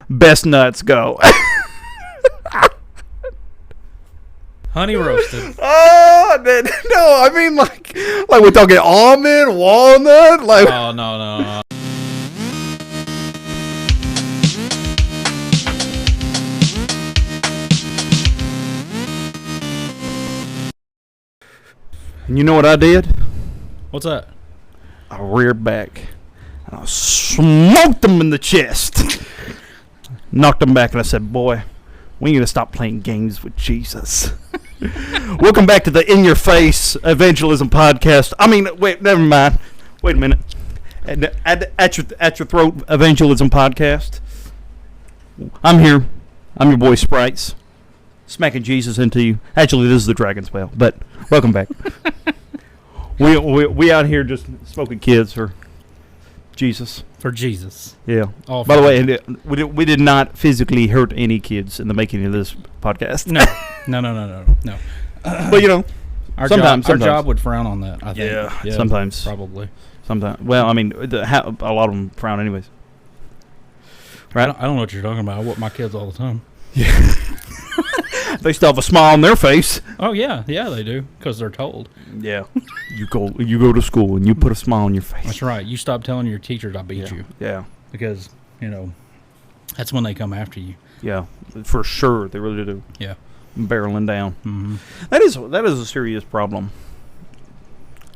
Best nuts go. Honey roasted. Oh, no, I mean like we're talking almond, walnut, like. Oh, no. And you know what I did? What's that? I reared back and I smoked him in the chest. Knocked him back and I said, boy, we need to stop playing games with Jesus. Welcome back to the In Your Face Evangelism Podcast. I mean, wait, never mind. Wait a minute. At your throat Evangelism Podcast. I'm here. I'm your boy Sprites. Smacking Jesus into you. Actually, this is the Dragon's Well, but welcome back. we out here just smoking kids for Jesus. For Jesus. Yeah. All By the way, we did not physically hurt any kids in the making of this podcast. No. But you know, our sometimes our job would frown on that, I think. Yeah, sometimes. Probably. Sometimes. Well, I mean, a lot of them frown anyways. Right? I don't know what you're talking about. I whoop my kids all the time. Yeah. They still have a smile on their face. Oh, yeah, they do, because they're told. Yeah. You go to school and you put a smile on your face. That's right. You stop telling your teachers I beat you. Yeah. Because, that's when they come after you. Yeah, for sure. They really do. Yeah. Barreling down. Mm-hmm. That is a serious problem.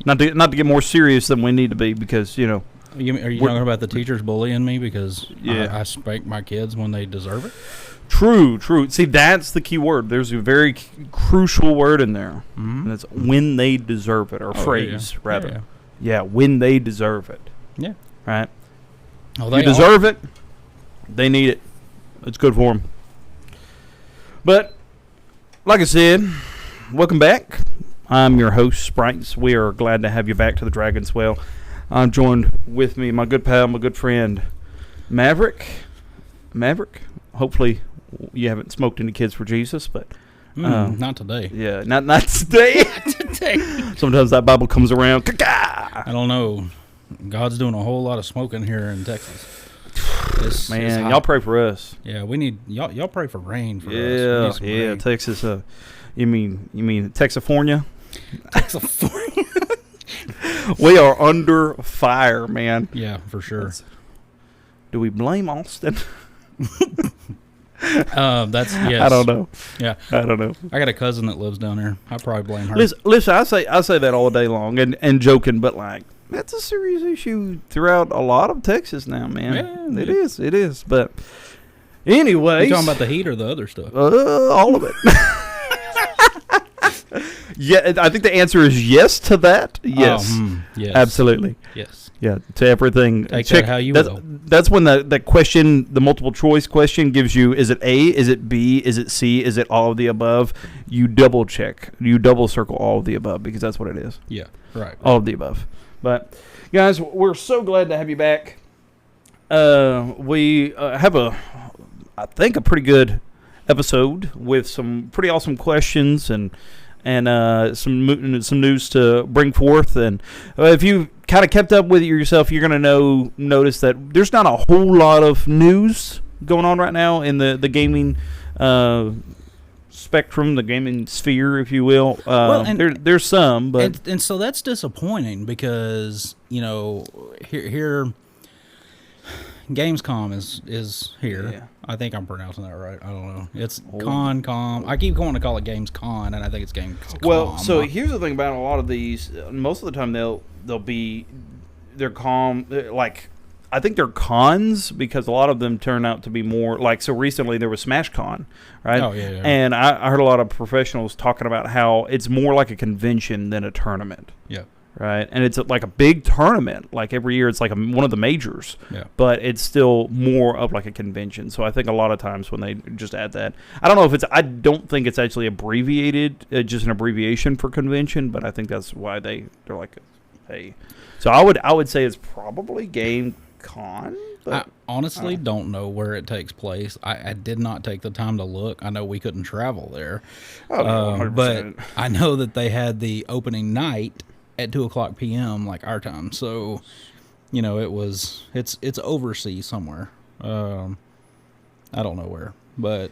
Not to get more serious than we need to be because, Are you talking about the teachers bullying me because I spank my kids when they deserve it? True. See, that's the key word. There's a very crucial word in there. Mm-hmm. And it's when they deserve it, or phrase, rather. Yeah, when they deserve it. Yeah. Right? Oh, they deserve it. They need it. It's good for them. But, like I said, welcome back. I'm your host, Sprites. We are glad to have you back to the Dragon's Well. I'm joined with me, my good pal, my good friend, Maverick. Hopefully you haven't smoked any kids for Jesus, but not today. Yeah, not today. Today. Sometimes that Bible comes around. I don't know. God's doing a whole lot of smoking here in Texas. Man, y'all pray for us. Yeah, we need y'all pray for rain for us. Yeah, rain. Texas. You mean Texifornia? Texifornia. We are under fire, man. Yeah, for sure. Do we blame Austin? That's yes. I don't know. Yeah, I don't know. I got a cousin that lives down there. I probably blame her. Listen, I say that all day long and joking, but like that's a serious issue throughout a lot of Texas now, man. Yeah, it is. But anyway, you talking about the heat or the other stuff? All of it. Yeah, I think the answer is yes to that. Yes, yes, absolutely. Yes. Yeah, to everything. Take that how you will. That's when the question, the multiple choice question, gives you: is it A? Is it B? Is it C? Is it all of the above? You double check. You double circle all of the above because that's what it is. Yeah, right. All of the above. But guys, we're so glad to have you back. We have I think a pretty good episode with some pretty awesome questions and some news to bring forth. And if you kind of kept up with it yourself, you're going to notice that there's not a whole lot of news going on right now in the gaming spectrum, the gaming sphere, if you will. There's some, but and so that's disappointing because here Gamescom is here. Yeah. I think I'm pronouncing that right. I don't know. It's Con. I keep going to call it Gamescom, and I think it's Gamescom. Well, so here's the thing about a lot of these. Most of the time, they're calm. Like, I think they're cons because a lot of them turn out to be more like. So recently there was Smash Con, right? Oh yeah. And I heard a lot of professionals talking about how it's more like a convention than a tournament. Yeah. Right, and it's like a big tournament. Like every year, it's like one of the majors. Yeah. But it's still more of like a convention. So I think a lot of times when they just add that, I don't know if I don't think it's actually abbreviated, just an abbreviation for convention. But I think that's why they're like, hey. So I would say it's probably GameCon. But I honestly don't know where it takes place. I did not take the time to look. I know we couldn't travel there, but I know that they had the opening night at 2:00 p.m. like our time. So, it's overseas somewhere. I don't know where. But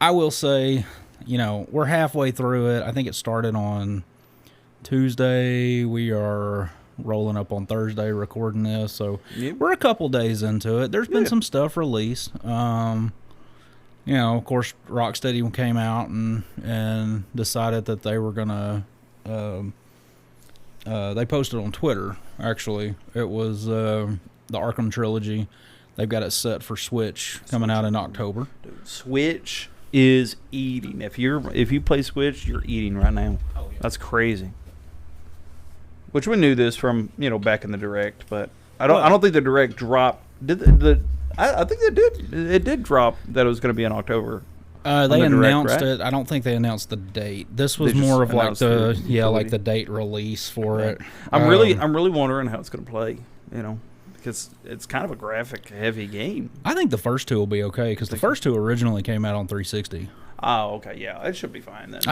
I will say, we're halfway through it. I think it started on Tuesday. We are rolling up on Thursday recording this. So we're a couple days into it. There's been some stuff released. Of course, Rocksteady came out and decided that they were going to... they posted on Twitter, actually. It was the Arkham trilogy. They've got it set for Switch coming out in October. Dude, Switch is eating. If you play Switch, you're eating right now. Oh, yeah. That's crazy. Which we knew this from back in the Direct, but I don't think the Direct dropped. I think it did. It did drop that it was going to be in October. They announced it. I don't think they announced the date. This was more of like the date release for it. I'm really wondering how it's going to play. Because it's kind of a graphic heavy game. I think the first two will be okay because the first two originally came out on 360. Oh, okay, yeah, it should be fine then.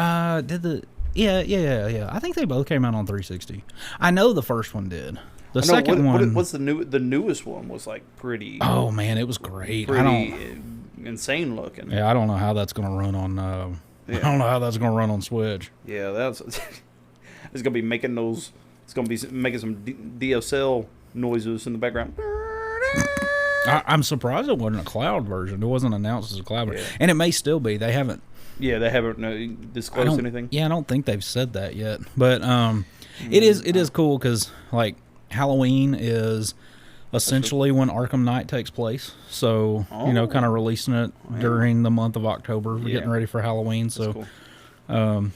Yeah. I think they both came out on 360. I know the first one did. The second one. What's the newest one was like pretty. Oh man, it was great. Insane looking. Yeah, I don't know how that's gonna run on. I don't know how that's gonna run on Switch. Yeah, it's gonna be making those. It's gonna be making some DSL noises in the background. I'm surprised it wasn't a cloud version. It wasn't announced as a cloud version, and it may still be. They haven't. Yeah, they haven't disclosed anything. Yeah, I don't think they've said that yet. But it is cool because like Halloween is essentially when Arkham Knight takes place. So kind of releasing it during the month of October, getting ready for Halloween. So, cool.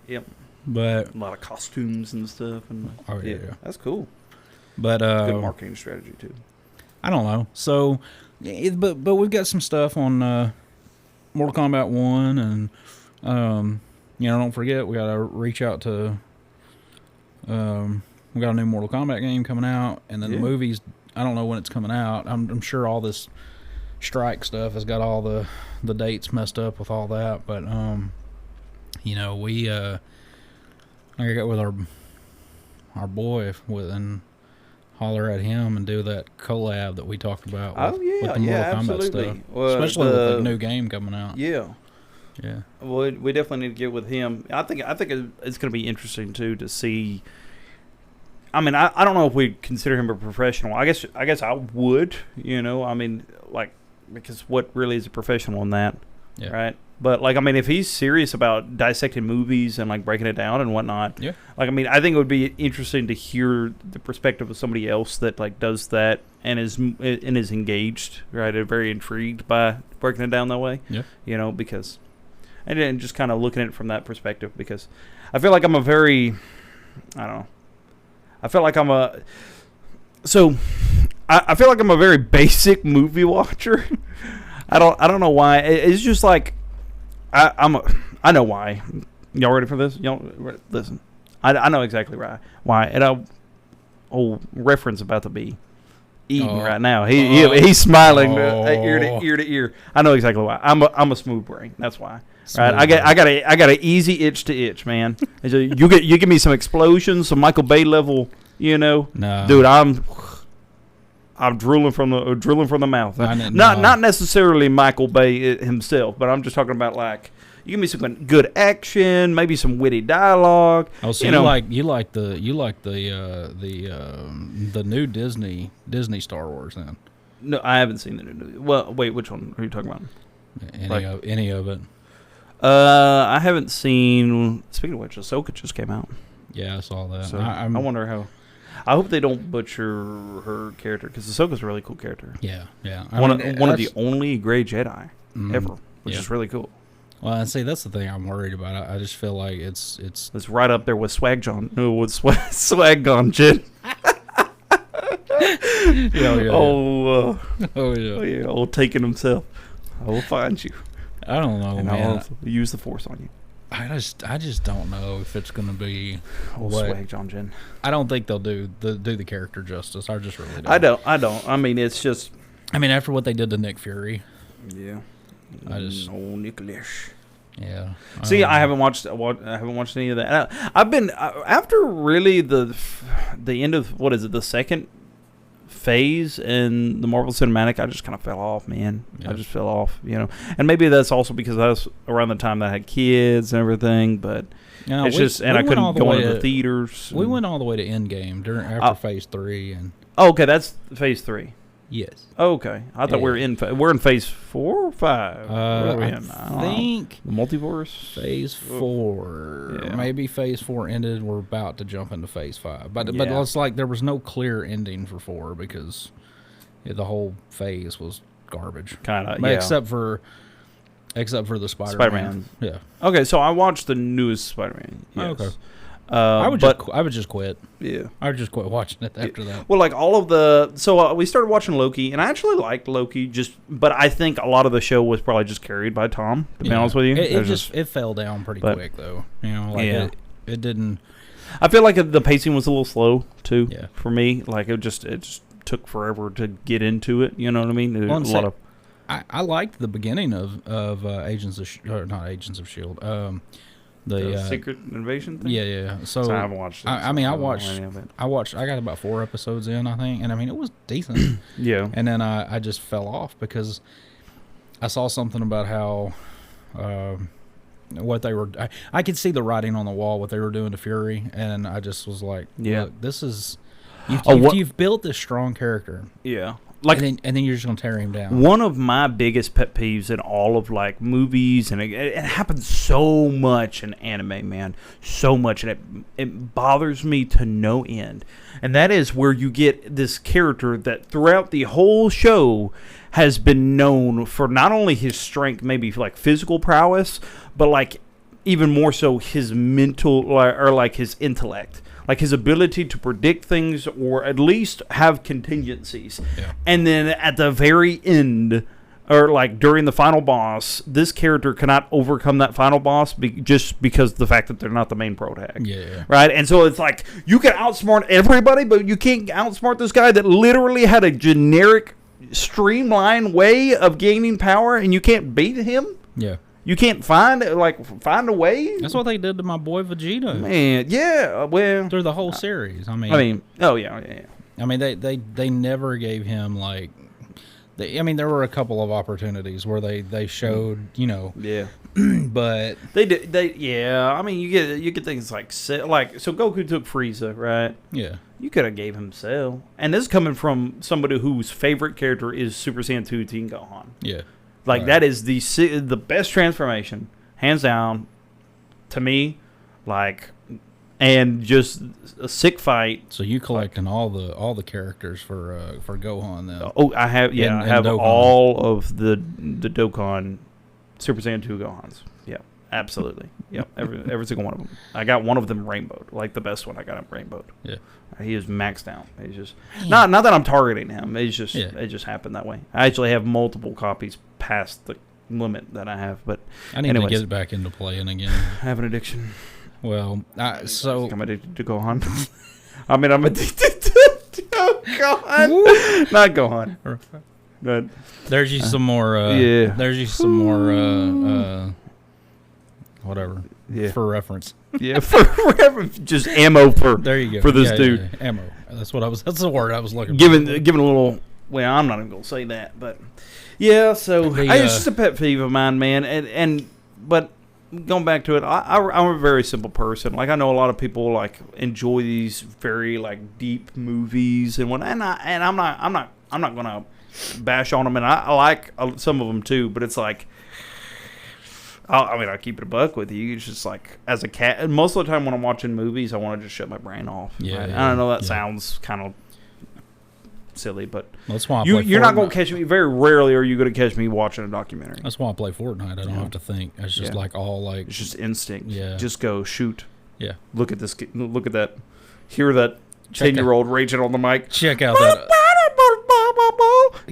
Yep. But a lot of costumes and stuff, and that's cool. But good marketing strategy too. I don't know. So, but we've got some stuff on Mortal Kombat 1, and don't forget we got to reach out to. We got a new Mortal Kombat game coming out, and then the movies. I don't know when it's coming out. I'm sure all this strike stuff has got all the dates messed up with all that, but we I got with our boy and holler at him and do that collab that we talked about with the Mortal Kombat stuff. Especially with the new game coming out. Yeah. Yeah. Well, we definitely need to get with him. I think it's going to be interesting too to see. I mean, I don't know if we consider him a professional. I guess I would, because what really is a professional in that, right? But if he's serious about dissecting movies and like breaking it down and whatnot, I think it would be interesting to hear the perspective of somebody else that like does that and is engaged, right? And very intrigued by breaking it down that way, because and just kind of looking at it from that perspective, because I feel like I'm a very, I don't know. I feel like I'm a very basic movie watcher. I don't know why. It's just like I know why. Y'all ready for this? Y'all listen. I know exactly why. And I'll reference about to be eating right now. He's smiling ear to ear. I know exactly why. I'm a smooth brain. That's why. Right? I got an easy itch to itch, man. You give me some explosions, some Michael Bay level, No. Dude, I'm drooling from the mouth. Not necessarily Michael Bay himself, but I'm just talking about like you give me some good action, maybe some witty dialogue. Oh, so you like the new Disney Star Wars then? No, I haven't seen the new. Well, wait, which one are you talking about? Any of it? I haven't seen. Speaking of which, Ahsoka just came out. Yeah, I saw that. So I wonder how. I hope they don't butcher her character because Ahsoka's a really cool character. Yeah. One of the only gray Jedi ever, which is really cool. Well, I see that's the thing I'm worried about. I just feel like it's right up there with Swag Gon Jin. Oh, taking himself. I will find you. I don't know, and man. I'll use the Force on you. I just don't know if it's going to be Swag John Jin. I don't think they'll do the character justice. I just really don't. I don't. I mean, it's just. I mean, after what they did to Nick Fury. Yeah. Nicholas. Yeah. See, I haven't watched any of that. I've been after really the end of what is it, the second phase in the Marvel Cinematic, I just kind of fell off, man. Yeah. I just fell off, And maybe that's also because I was around the time that I had kids and everything, but it's just, and I couldn't go into the theaters. We went all the way to Endgame after Phase 3. Oh, okay, that's Phase 3. Yes. Okay, I thought we're in Phase 4 or 5. Where are we in? I think the multiverse. Phase 4. Yeah. Maybe Phase 4 ended. We're about to jump into Phase 5. But it's like there was no clear ending for 4 because the whole phase was garbage. Kind of, yeah. Except for the Spider-Man. Yeah. Okay, so I watched the newest Spider-Man. Yes. Okay. I would just quit. Yeah. I would just quit watching it after that. Well, like all of the... So we started watching Loki, and I actually liked Loki, but I think a lot of the show was probably just carried by Tom, to be honest with you. It fell down pretty quick, though. It didn't... I feel like the pacing was a little slow, too, for me. Like, it just took forever to get into it, you know what I mean? Well, a lot of... I liked the beginning of Agents of... not Agents of S.H.I.E.L.D., the Secret Invasion thing? Yeah. So I haven't watched it. I got about 4 episodes in, I think, and I mean it was decent. Yeah. And then I just fell off because I saw something about how what they were. I could see the writing on the wall what they were doing to Fury, and I just was like, look, this is you've built this strong character. Yeah. And then you're just gonna tear him down. One of my biggest pet peeves in all of movies, and it happens so much in anime, man, so much, and it bothers me to no end. And that is where you get this character that throughout the whole show has been known for not only his strength, maybe physical prowess, but even more so his mental or his intellect. His ability to predict things or at least have contingencies. Yeah. And then at the very end, or during the final boss, this character cannot overcome that final boss just because of the fact that they're not the main protag. Yeah. Right? And so it's you can outsmart everybody, but you can't outsmart this guy that literally had a generic, streamlined way of gaining power, and you can't beat him? Yeah. You can't find a way. That's what they did to my boy Vegeta. Man, yeah, well, through the whole series. I mean, oh yeah. I mean, they never gave him there were a couple of opportunities where they showed, yeah, but they did. I mean, you get things so Goku took Frieza, right? Yeah. You could have gave him Cell, and this is coming from somebody whose favorite character is Super Saiyan 2 Teen Gohan. Yeah. Right. That is the best transformation, hands down, to me. And just a sick fight. So you collecting all the characters for Gohan then? Oh, I have. Yeah, I have all of the Dokkan Super Saiyan 2 Gohans. Yeah, absolutely. Yep, every single one of them. I got one of them rainbowed, the best one. I got him rainbowed. Yeah. He is maxed out. He's just not that I'm targeting him. It's just it just happened that way. I actually have multiple copies past the limit that I have, but I need to get it back into playing again. I have an addiction. Well, I'm addicted to Gohan. I mean, I'm addicted to Gohan. Not Gohan. But there's you some more. There's you some more. Whatever. Yeah. For reference. Yeah, for reference. Just ammo for. There you go. For this dude. Yeah. Ammo. That's the word I was looking for. Giving a little. Well, I'm not even gonna say that, but yeah. So it's just a pet peeve of mine, man. But going back to it, I'm a very simple person. I know a lot of people enjoy these very deep movies and I'm not gonna bash on them, and I like some of them too. But it's I'll keep it a buck with you. It's just as a cat, most of the time when I'm watching movies, I want to just shut my brain off. Yeah, right? I don't know. That sounds kind of silly, but that's why you're not going to catch me. Very rarely are you going to catch me watching a documentary. That's why I play Fortnite. I don't have to think. It's just it's just instinct. Yeah, just go shoot. Yeah, look at this. Look at that. Hear that 10-year-old raging on the mic. Check out that.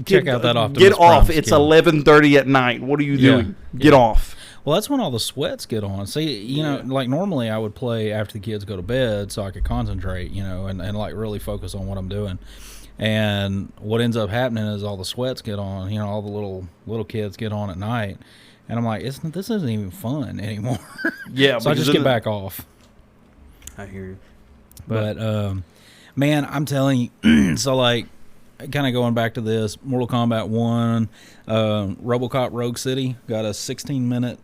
Check out that Optimus Get off! Prime It's 11:30 at night. What are you doing? Get off! Well, that's when all the sweats get on. See, normally I would play after the kids go to bed so I could concentrate, and really focus on what I'm doing. And what ends up happening is all the sweats get on, all the little kids get on at night. And I'm like, this isn't even fun anymore. Yeah. So I just get back off. I hear you. But man, I'm telling you, so kind of going back to this, Mortal Kombat 1, RoboCop Rogue City got a 16-minute,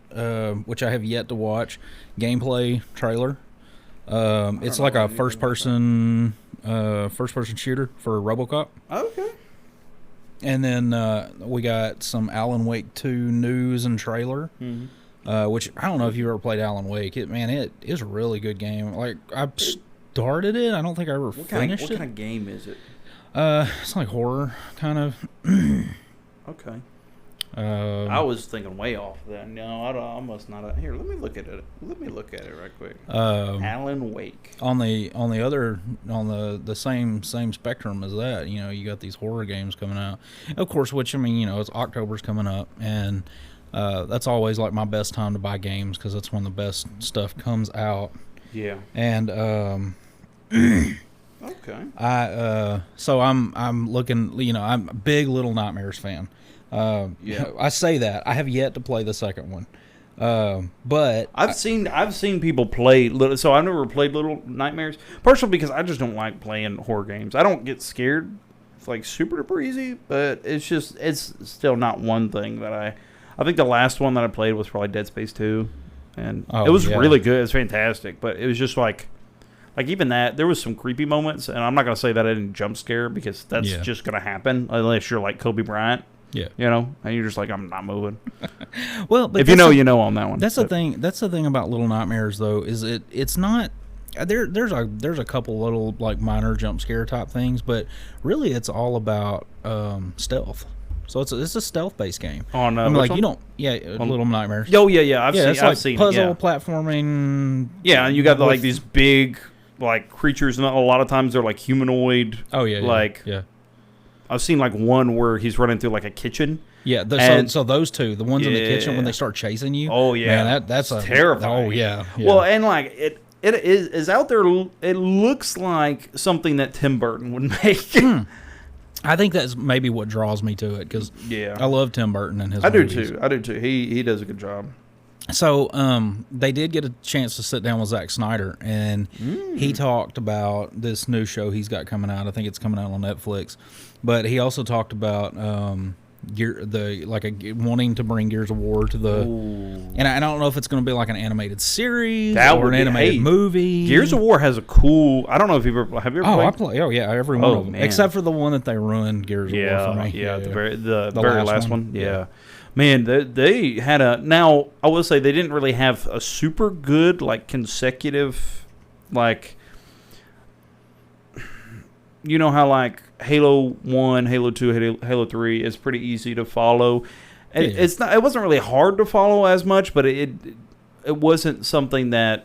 which I have yet to watch, gameplay trailer. It's like a first-person shooter for RoboCop. Okay. And then we got some Alan Wake 2 news and trailer, which I don't know if you ever played Alan Wake. It is a really good game. Like, I started it. I don't think I ever finished it. What kind of game is it? It's like horror, kind of. Okay. I was thinking way off then. No, I must not. Here, let me look at it. Let me look at it right quick. Alan Wake. On the same spectrum as that, you know, you got these horror games coming out. Of course, which, I mean, you know, it's October's coming up, and that's always like my best time to buy games because that's when the best stuff comes out. Yeah. And okay. So I'm looking, you know, I'm a big Little Nightmares fan. Yeah, I say that I have yet to play the second one, but I've seen people play little. So I've never played Little Nightmares, partially because I just don't like playing horror games. I don't get scared. It's like super duper easy, but it's still not one thing that I think the last one that I played was probably Dead Space 2, and it was really good. It was fantastic, but it was just like even that, there was some creepy moments, and I'm not gonna say that I didn't jump scare because that's just gonna happen unless you're like Kobe Bryant. Yeah, you know, and you're just like, I'm not moving. Well, but if you know, you know on that one. That's the thing. That's the thing about Little Nightmares, though, is it's not. There's a couple little like minor jump scare type things, but really it's all about stealth. So it's a stealth based game. On I mean, like one? You don't, Little Nightmares. Oh yeah, I've seen puzzle it, platforming. Yeah, and you got like these big like creatures, and a lot of times they're like humanoid. Oh yeah, like yeah. I've seen like one where he's running through like a kitchen. Yeah, so those two, the ones in the kitchen when they start chasing you. Oh yeah, man, that's terrifying. Oh yeah. Well, and like it is out there. It looks like something that Tim Burton would make. I think that's maybe what draws me to it because I love Tim Burton and his. I movies. do too. He does a good job. So they did get a chance to sit down with Zack Snyder, and he talked about this new show he's got coming out. I think it's coming out on Netflix, but he also talked about wanting to bring Gears of War to the. Ooh. And I don't know if it's going to be like an animated series or an animated movie. Gears of War has a cool. I don't know if you've ever played. I play. Oh yeah, every one of them except for the one that they ruined. Gears of War for me. Yeah, the very last one. Yeah. Man, they had a... Now, I will say they didn't really have a super good, like, consecutive, like... You know how, like, Halo 1, Halo 2, Halo 3 is pretty easy to follow. It's not. It wasn't really hard to follow as much, but it wasn't something that...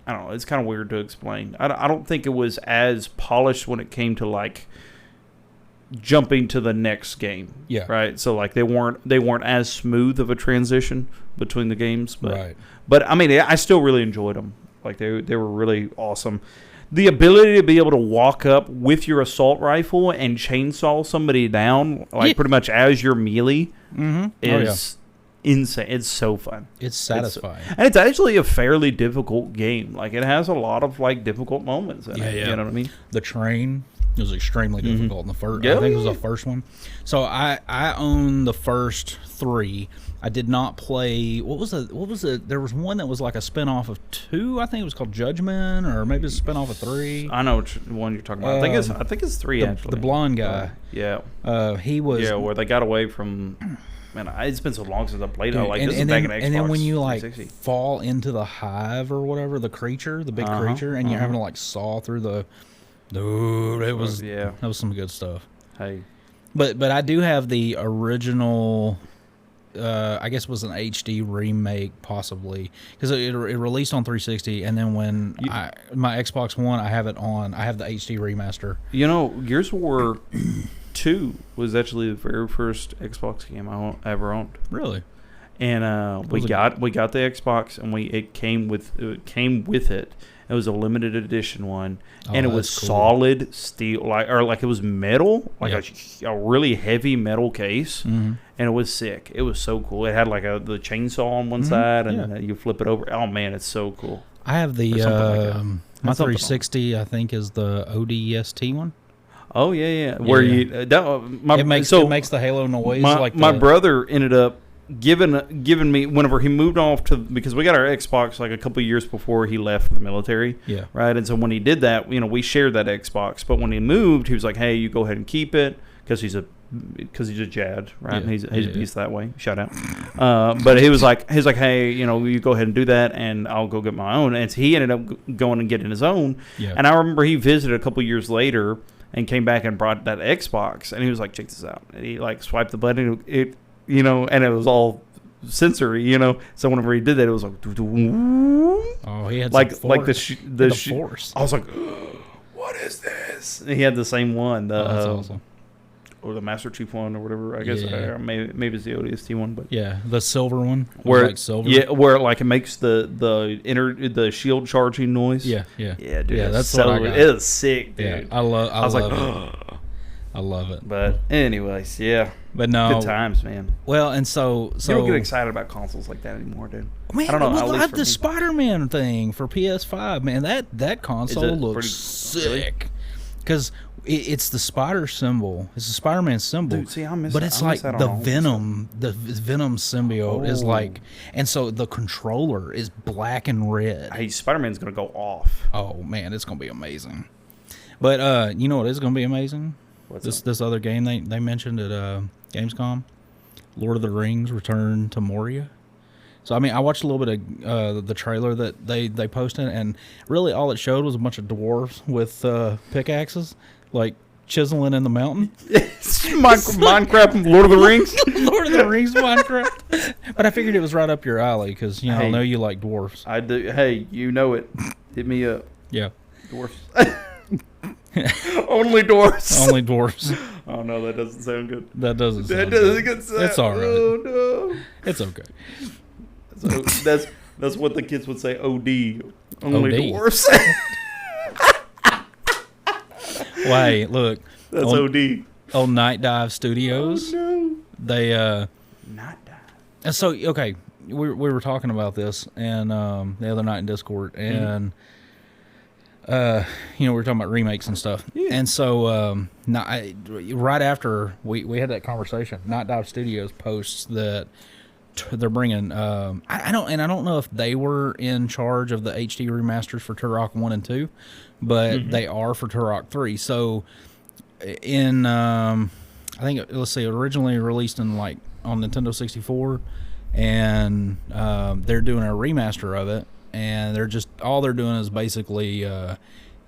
I don't know. It's kind of weird to explain. I don't think it was as polished when it came to, like... jumping to the next game, right. So like they weren't as smooth of a transition between the games, but I mean I still really enjoyed them. Like they were really awesome. The ability to be able to walk up with your assault rifle and chainsaw somebody down, like pretty much as your melee, is insane. It's so fun. It's satisfying, and it's actually a fairly difficult game. Like it has a lot of like difficult moments in it. You know what I mean? The train. It was extremely difficult in the first. I think it was the first one. So I own the first 3. I did not play. What was it? There was one that was like a spinoff of 2. I think it was called Judgment, or maybe it's a spinoff of 3. I know which one you're talking about. I think it's 3 actually. The blonde guy. He was. Yeah, where they got away from. Man, it's been so long since I played it. Like this is back in Xbox. And then when you like fall into the hive or whatever, the creature, the big creature, and you're having to like saw through the. Dude, it was that was some good stuff. Hey, but I do have the original. I guess it was an HD remake, possibly, because it released on 360, and then when my Xbox One, I have the HD remaster. You know, Gears of War 2 was actually the very first Xbox game I ever owned. Really? And we got the Xbox, and it came with it. It was a limited edition one, and it was solid steel, like it was metal, like a really heavy metal case, and it was sick. It was so cool. It had like the chainsaw on one side, and then you flip it over. Oh man, it's so cool. I have the my 360. I think is the ODST one. Oh yeah. Where you it makes the halo noise. My brother ended up giving me whenever he moved off to, because we got our Xbox like a couple of years before he left for the military. Yeah. Right. And so when he did that, we shared that Xbox. But when he moved, he was like, "Hey, you go ahead and keep it," because he's a Jad, right? Yeah. He's a beast that way. Shout out. But he was like, "Hey, you go ahead and do that, and I'll go get my own." And so he ended up going and getting his own. Yeah. And I remember he visited a couple of years later and came back and brought that Xbox, and he was like, "Check this out." And he like swiped the button, and it was all sensory, So whenever he did that, it was like, oh, he had like the force. I was like, what is this? And he had the same one. That's awesome. Or the Master Chief one, or whatever. I guess maybe it's the ODST one, but yeah, the silver one, where like silver. Yeah, where like it makes the shield charging noise. Yeah, dude. Yeah, that's so, what I got. It is sick, dude. Yeah, I was like, it. I love it. But anyways, yeah. But no, good times, man. Well, and so you don't get excited about consoles like that anymore, dude. Man, I don't know. I love the Spider-Man thing for PS5, man. That console looks sick because it's the spider symbol. It's the Spider-Man symbol. Dude, see, I miss. But it's like the Venom symbiote is like, and so the controller is black and red. Hey, Spider-Man's gonna go off. Oh man, it's gonna be amazing. But you know what is gonna be amazing? What's this other game they mentioned at Gamescom, Lord of the Rings: Return to Moria. So I mean, I watched a little bit of the trailer that they posted, and really all it showed was a bunch of dwarves with pickaxes, like chiseling in the mountain. Minecraft, Lord of the Rings, Lord of the Rings, Minecraft. But I figured it was right up your alley because I know you like dwarves. I do. Hey, you know it. Hit me up. Yeah, dwarfs. Only dwarfs. Only dwarfs. Oh no, that doesn't sound good. That doesn't sound good. It's all right. Oh no. It's okay. So that's what the kids would say. OD. Only dwarfs. Wait, look. That's OD. Old Night Dive Studios. Oh no. They Night Dive. And so okay, we were talking about this and the other night in Discord and. We were talking about remakes and stuff. Yeah. And so, right after we had that conversation, Night Dive Studios posts that they're bringing. I don't know if they were in charge of the HD remasters for Turok 1 and 2, but they are for Turok 3. So, I think originally released in on Nintendo 64, and they're doing a remaster of it. And all they're doing is basically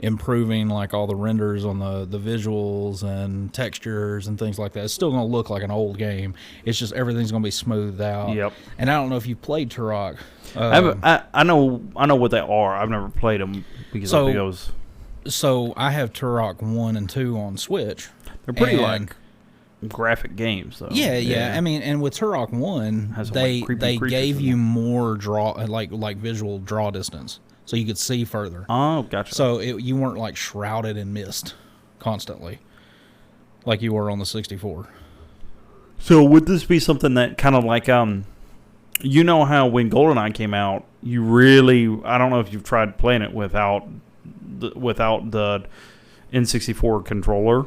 improving all the renders on the visuals and textures and things like that. It's still going to look like an old game. It's just everything's going to be smoothed out. Yep. And I don't know if you played Turok. I know what they are. I've never played them because I think I was. So I have Turok 1 and 2 on Switch. They're pretty graphic games though. Yeah. I mean, and with Turok 1, they gave you more draw visual draw distance, so you could see further. Oh, gotcha. So you weren't shrouded in mist constantly, like you were on the 64. So would this be something that kind of how when GoldenEye came out, you really, I don't know if you've tried playing it without the N64 controller.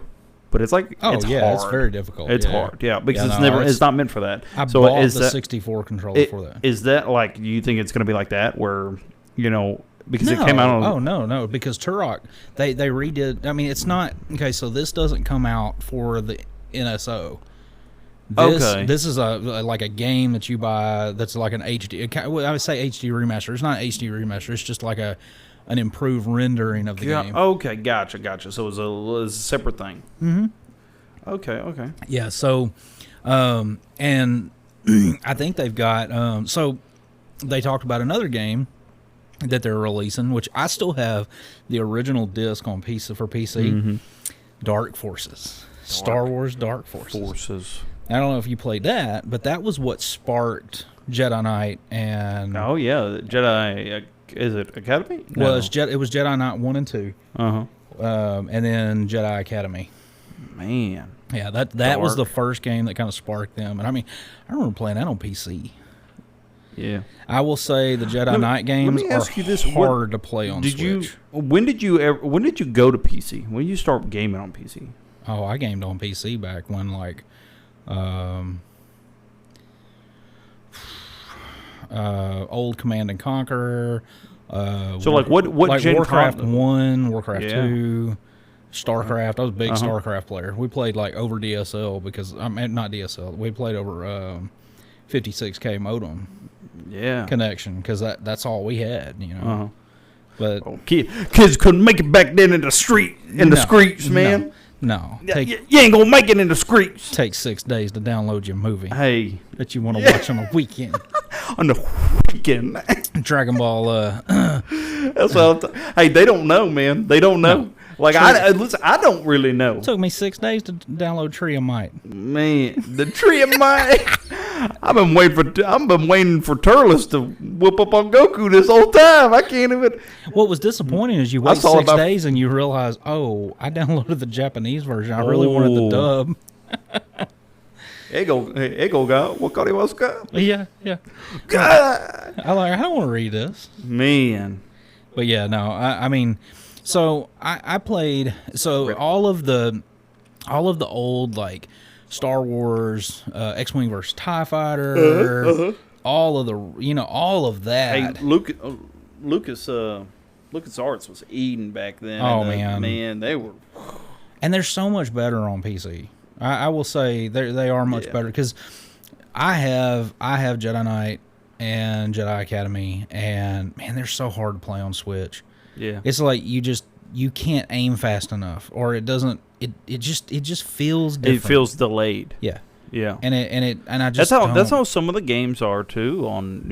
But it's hard. It's very difficult. It's hard, because it's not meant for that. I bought the 64 controller for that. Is that you think it's going to be like that, where because it came out on... No, because Turok they redid. I mean, it's not okay. So this doesn't come out for the NSO. This is a game that you buy that's like an HD. I would say HD remaster. It's not an HD remaster. It's just like an improved rendering of the game. Okay, gotcha. So it was a separate thing. Mm-hmm. Okay. Yeah, so, and I think they've got, so they talked about another game that they're releasing, which I still have the original disc on PC for PC, mm-hmm. Dark Forces. Star Wars Dark Forces. I don't know if you played that, but that was what sparked Jedi Knight and... Oh, yeah, Jedi... Is it Academy? No. Well, it was Jedi Knight 1 and 2. Uh-huh. And then Jedi Academy. Man. Yeah, that was the first game that kind of sparked them. And I mean, I remember playing that on PC. Yeah. I will say the Jedi Knight games are hard to play on Switch. When did you go to PC? When did you start gaming on PC? Oh, I gamed on PC back when like, old Command and Conquer. So like what like Gen Warcraft Con? 1, Warcraft Yeah. 2, StarCraft. I was a big StarCraft player. We played like over DSL because I mean not DSL. We played over 56K modem Yeah. connection because that's all we had, you know. But kids couldn't make it back then in the streets, man. No. You ain't gonna make it in the streets. Takes 6 days to download your movie Hey, that you want to watch on a weekend. on the weekend. Dragon Ball. That's what hey, they don't know, man. They don't know. No. Like listen, I don't really know. It took me 6 days to download Tree of Might. Man, the Tree of Might. I've been waiting for Turles to whoop up on Goku this whole time. I can't even. What was disappointing is you wait 6 days and you realize, oh, I downloaded the Japanese version. I really wanted the dub. Ego ga wakarimasu ka? Yeah. God. I don't want to read this. Man. But yeah, no, I mean, so I played all of the old like Star Wars, X-Wing versus TIE Fighter, all of that. Hey, Lucas Arts was eating back then. Oh man, they were. And they're so much better on PC. I will say they are much better because I have Jedi Knight and Jedi Academy, and man, they're so hard to play on Switch. Yeah, it's like you can't aim fast enough, or it doesn't. It just feels different. It feels delayed. Yeah. Yeah, and I just that's how some of the games are too. On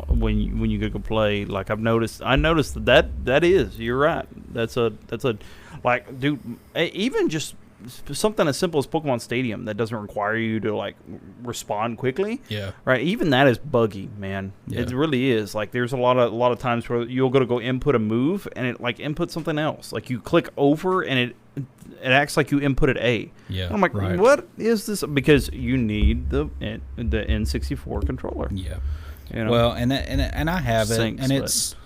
when you go play, like I noticed that is, you're right. That's a like, dude, even just something as simple as Pokemon Stadium that doesn't require you to like respond quickly. Yeah. Right. Even that is buggy, man. Yeah. It really is. Like there's a lot of times where you'll go input a move and it like input something else. Like you click over and it acts like you inputted A. Yeah. And I'm like, what is this? Because you need the N64 controller. Yeah. Well, and I have it, and it's,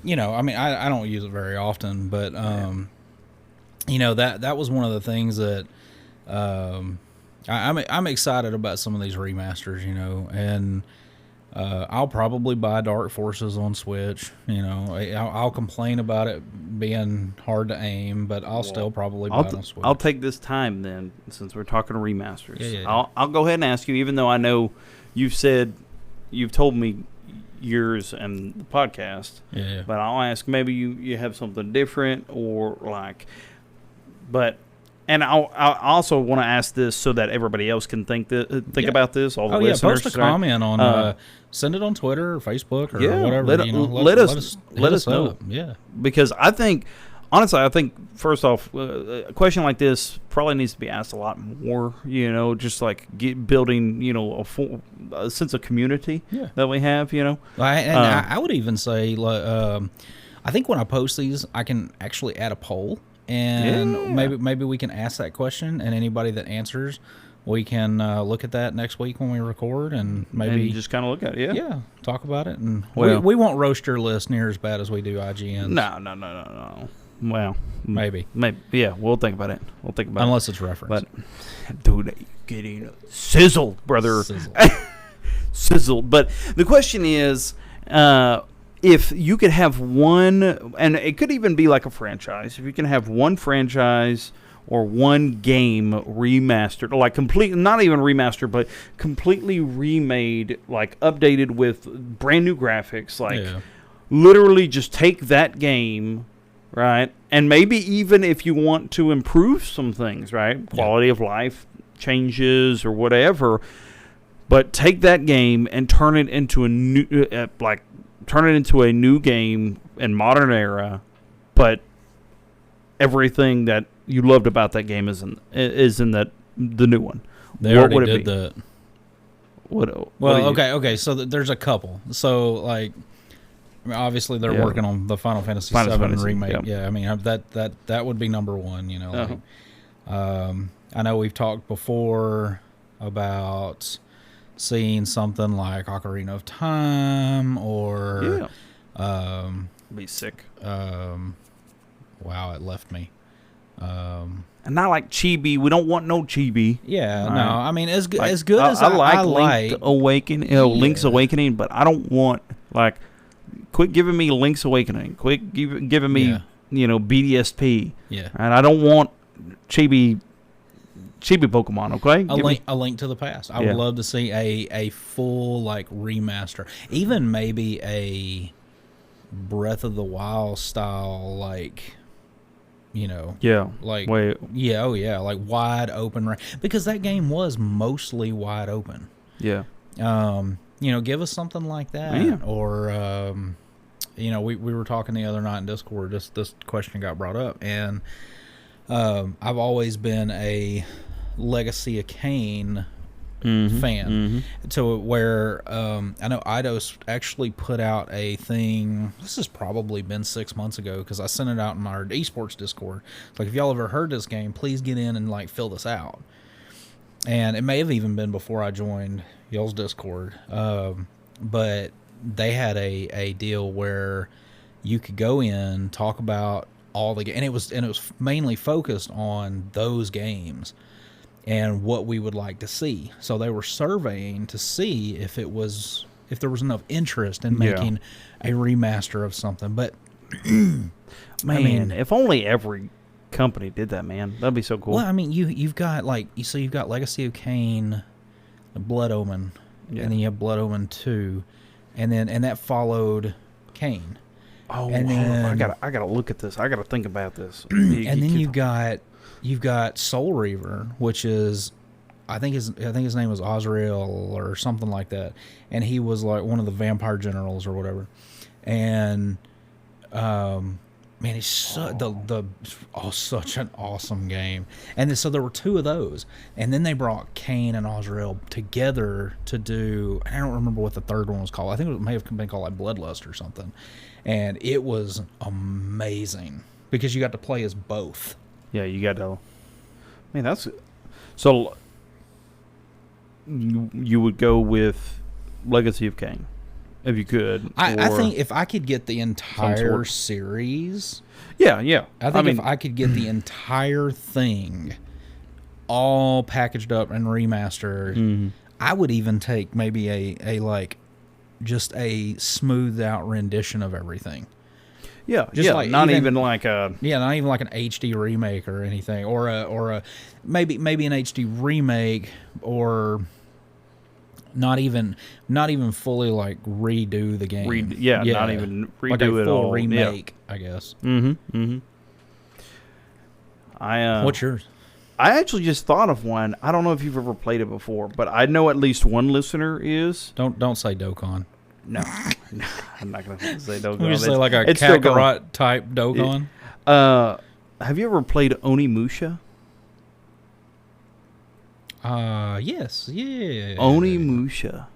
I mean, I don't use it very often, but that was one of the things that I'm excited about some of these remasters, and I'll probably buy Dark Forces on Switch. I'll complain about it being hard to aim, but I'll still probably buy it on Switch. I'll take this time then, since we're talking remasters. Yeah. I'll go ahead and ask you, even though I know you've told me yours and the podcast. Yeah. But I'll ask, maybe you have something different or like, but. And I also want to ask this so that everybody else can think about this. All the listeners, post a comment on, send it on Twitter or Facebook or whatever. Let us know. Yeah, because honestly, I think first off, a question like this probably needs to be asked a lot more. Just like building, a sense of community that we have. I would even say, I think when I post these, I can actually add a poll. And maybe we can ask that question, and anybody that answers, we can look at that next week when we record, and maybe just kind of look at it. Yeah, talk about it, and we won't roast your list near as bad as we do IGN. No. Well, maybe. Yeah, we'll think about it. Unless it's reference. But dude, getting sizzled, brother. Sizzled. But the question is, if you could have one, and it could even be like a franchise, if you can have one franchise or one game remastered, like not even remastered, but completely remade, like updated with brand new graphics, like literally just take that game, right? And maybe even if you want to improve some things, right? Quality of life changes or whatever, but take that game and turn it into a new, turn it into a new game in modern era, but everything that you loved about that game is in the new one. They already did that. What okay. So there's a couple. So like, I mean, obviously they're working on the Final Fantasy VII remake. Yeah, I mean that would be number one. I know we've talked before about seeing something like Ocarina of Time or be sick. Wow, it left me. And not like chibi. We don't want no chibi. Yeah, All no. right. I mean, as good Like, as I like Link's Awakening, but I don't want like quit giving me Link's Awakening. Quit giving me BDSP. Yeah. And I don't want chibi Pokemon. Okay. A Link to the Past. I would love to see a full like remaster, even maybe a Breath of the Wild style like. Like like wide open, because that game was mostly wide open. Yeah. Give us something like that. Man. Or we were talking the other night in Discord, this question got brought up, and I've always been a Legacy of Kain fan, to where I know Eidos actually put out a thing. This has probably been 6 months ago, because I sent it out in our esports Discord. It's like, if y'all ever heard this game, please get in and like fill this out. And it may have even been before I joined y'all's Discord, but they had a deal where you could go in, talk about all the and it was mainly focused on those games and what we would like to see. So they were surveying to see if there was enough interest in making a remaster of something. But man, if only every company did that, man, that'd be so cool. Well, I mean, you've got you've got Legacy of Kain, Blood Omen, and then you have Blood Omen 2, and that followed Kain. Oh, and then, I gotta look at this. I gotta think about this. And then you've got Soul Reaver, which is, I think his name was Azrael or something like that, and he was like one of the vampire generals or whatever. And man, he's such an awesome game. And so there were two of those, and then they brought Kain and Azrael together to do. I don't remember what the third one was called. I think it may have been called like Bloodlust or something. And it was amazing because you got to play as both. Yeah, you got to. Man, that's so. You would go with Legacy of Kain if you could. I think if I could get the entire series. Yeah. I think if I could get the entire thing all packaged up and remastered, I would even take maybe a just a smoothed out rendition of everything. Yeah, just not even like an HD remake or anything, or a maybe an HD remake, or not even fully like redo the game. Not even redo like a it full all. remake, I guess. What's yours? I actually just thought of one. I don't know if you've ever played it before, but I know at least one listener is. Don't say Dokkan. No, I'm not going to say Dokkan. You say like a Kakarot type Dokkan? Have you ever played Onimusha? Yes. Yeah. Onimusha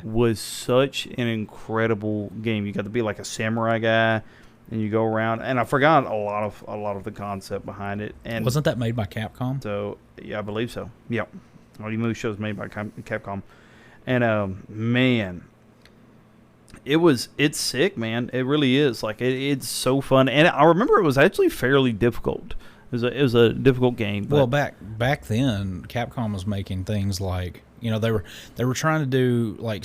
was such an incredible game. You got to be like a samurai guy, and you go around. And I forgot a lot of the concept behind it. And wasn't that made by Capcom? So yeah, I believe so. Yep, Onimusha was made by Capcom, and man. It's sick, man. It really is. Like it's so fun, and I remember it was actually fairly difficult. It was a difficult game. But well, back then, Capcom was making things like they were trying to do like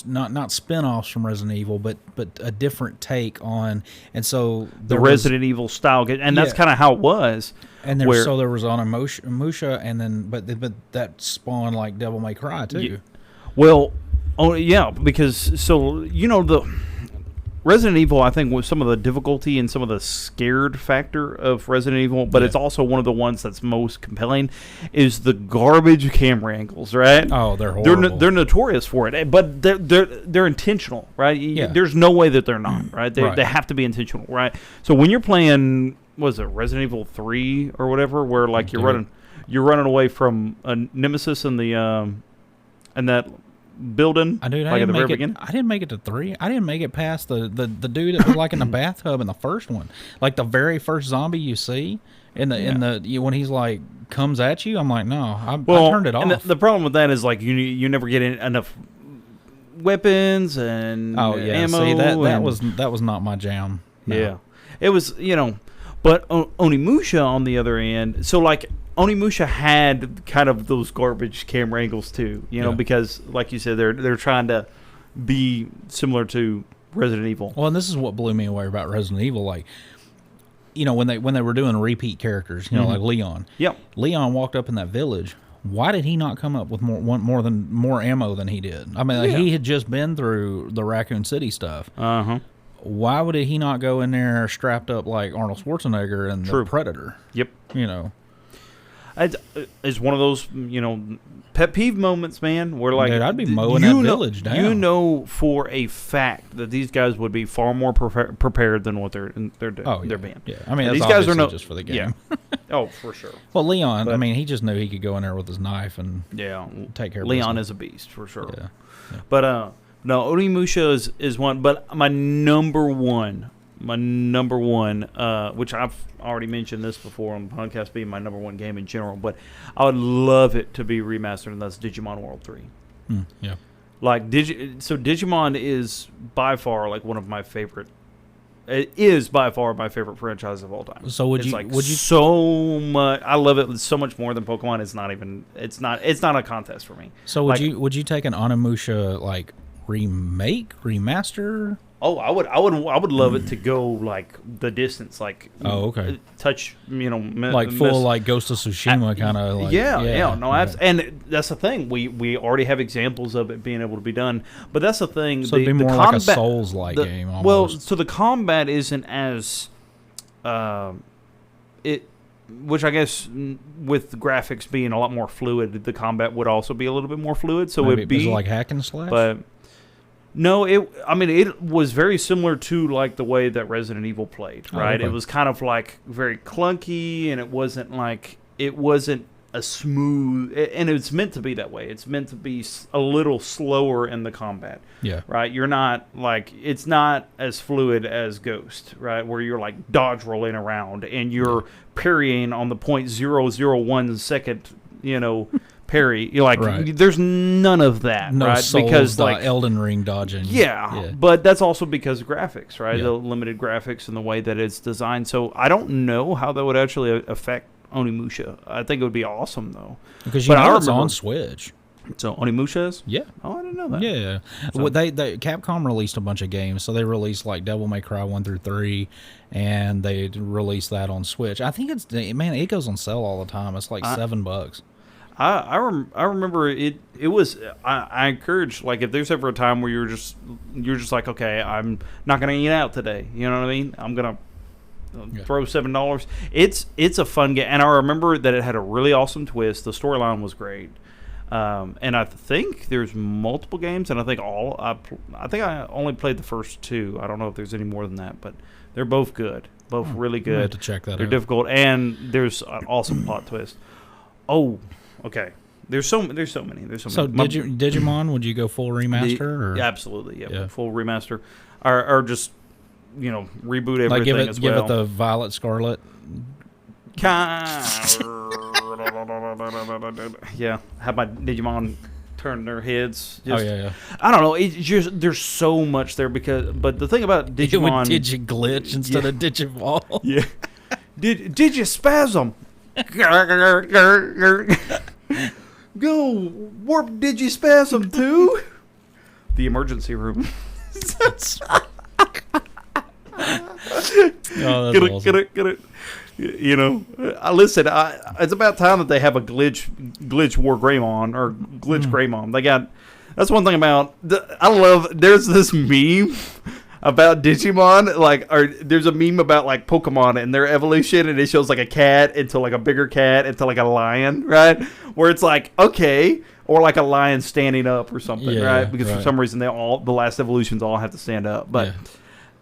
not spin-offs from Resident Evil, but a different take on, and so the Resident Evil style, and that's kind of how it was. And there was Onimusha, and then but that spawned like Devil May Cry too. Yeah. Well. Oh yeah, because the Resident Evil, I think, was some of the difficulty and some of the scared factor of Resident Evil, but it's also one of the ones that's most compelling is the garbage camera angles, right? Oh, they're horrible. They're notorious for it, but they're intentional, right? Yeah. There's no way that they're not, right? They have to be intentional, right? So when you're playing, was it Resident Evil 3 or whatever, where like you're running away from a nemesis in the and that building. I didn't make it to 3. I didn't make it past the dude that was like in the bathtub in the first one, like the very first zombie you see in the when he's like comes at you. I'm like, no, I turned it off. And the problem with that is like you never get enough weapons and ammo. See that was not my jam. No. Yeah, it was But Onimusha, on the other end, so like Onimusha had kind of those garbage camera angles too, you know, because like you said, they're trying to be similar to Resident Evil. Well, and this is what blew me away about Resident Evil, like, you know, when they were doing repeat characters, you know, like Leon. Yep. Leon walked up in that village. Why did he not come up with more ammo than he did? I mean, like, he had just been through the Raccoon City stuff. Why would he not go in there strapped up like Arnold Schwarzenegger and the Predator? Yep. You know, it's one of those, you know, pet peeve moments, man. Where like, dude, I'd be mowing that village down. You know for a fact that these guys would be far more prepared than what they're being. Yeah, I mean, these guys are just for the game. Yeah. Oh, for sure. Well, Leon, I mean, he just knew he could go in there with his knife and take care of Leon business. is a beast for sure. Yeah. But no, Onimusha is one. But my number one, which I've already mentioned this before on the podcast, being my number one game in general, but I would love it to be remastered, and that's Digimon World 3. Yeah. Like, Digimon is by far like one of my favorite. It is by far my favorite franchise of all time. So would you so much? I love it so much more than Pokemon. It's not a contest for me. So would you take an Onimusha like remaster? Oh, I would love it to go like the distance, like touch, you know, like full like Ghost of Tsushima kind of. Like, and that's the thing. We already have examples of it being able to be done, but that's the thing. So it'd be more like a Souls-like game. Almost. Well, so the combat isn't as, which I guess with the graphics being a lot more fluid, the combat would also be a little bit more fluid. So it'd be like hack and slash, but. No, it was very similar to like the way that Resident Evil played, right? It was kind of like very clunky, and it wasn't a smooth, and it's meant to be that way. It's meant to be a little slower in the combat. Yeah. Right? You're not like, it's not as fluid as Ghost, right? Where you're like dodge rolling around and you're parrying on the 0.001 second, you know, parry. You're like, there's none of that, right? Because like Elden Ring dodging. Yeah, but that's also because of graphics, right? The limited graphics and the way that it's designed. So I don't know how that would actually affect Onimusha. I think it would be awesome though, because it's on Switch. So Onimusha is? Yeah. Oh, I didn't know that. Yeah. So, well, they Capcom released a bunch of games. So they released like Devil May Cry 1 through 3, and they released that on Switch. I think it goes on sale all the time. It's like $7. I remember it was I encourage, like, if there's ever a time where you're just like, okay, I'm not gonna eat out today, you know what I mean, I'm gonna throw $7. It's a fun game, and I remember that it had a really awesome twist. The storyline was great, and I think there's multiple games, and I think I only played the first two. I don't know if there's any more than that, but they're both good, really good. I have to check that out. They're difficult, and there's an awesome plot twist. Oh. Okay. There's so many. So Digimon, would you go full remaster? Absolutely, yeah. Full remaster, or just reboot everything, like as well. Give it the Violet Scarlet. Yeah, have my Digimon turn their heads. Yeah. I don't know. It's just there's so much there but the thing about Digimon, did you glitch instead of Digivolve? Yeah. Did you spasm? Go warp Digispasm too. The emergency room. Get it. Listen. It's about time that they have a glitch War Greymon or glitch Greymon. That's one thing about. I love. There's this meme about Digimon, there's a meme about like Pokemon and their evolution, and it shows like a cat into like a bigger cat into like a lion, right? Where it's like, okay, or like a lion standing up or something, right? Because for some reason the last evolutions all have to stand up, but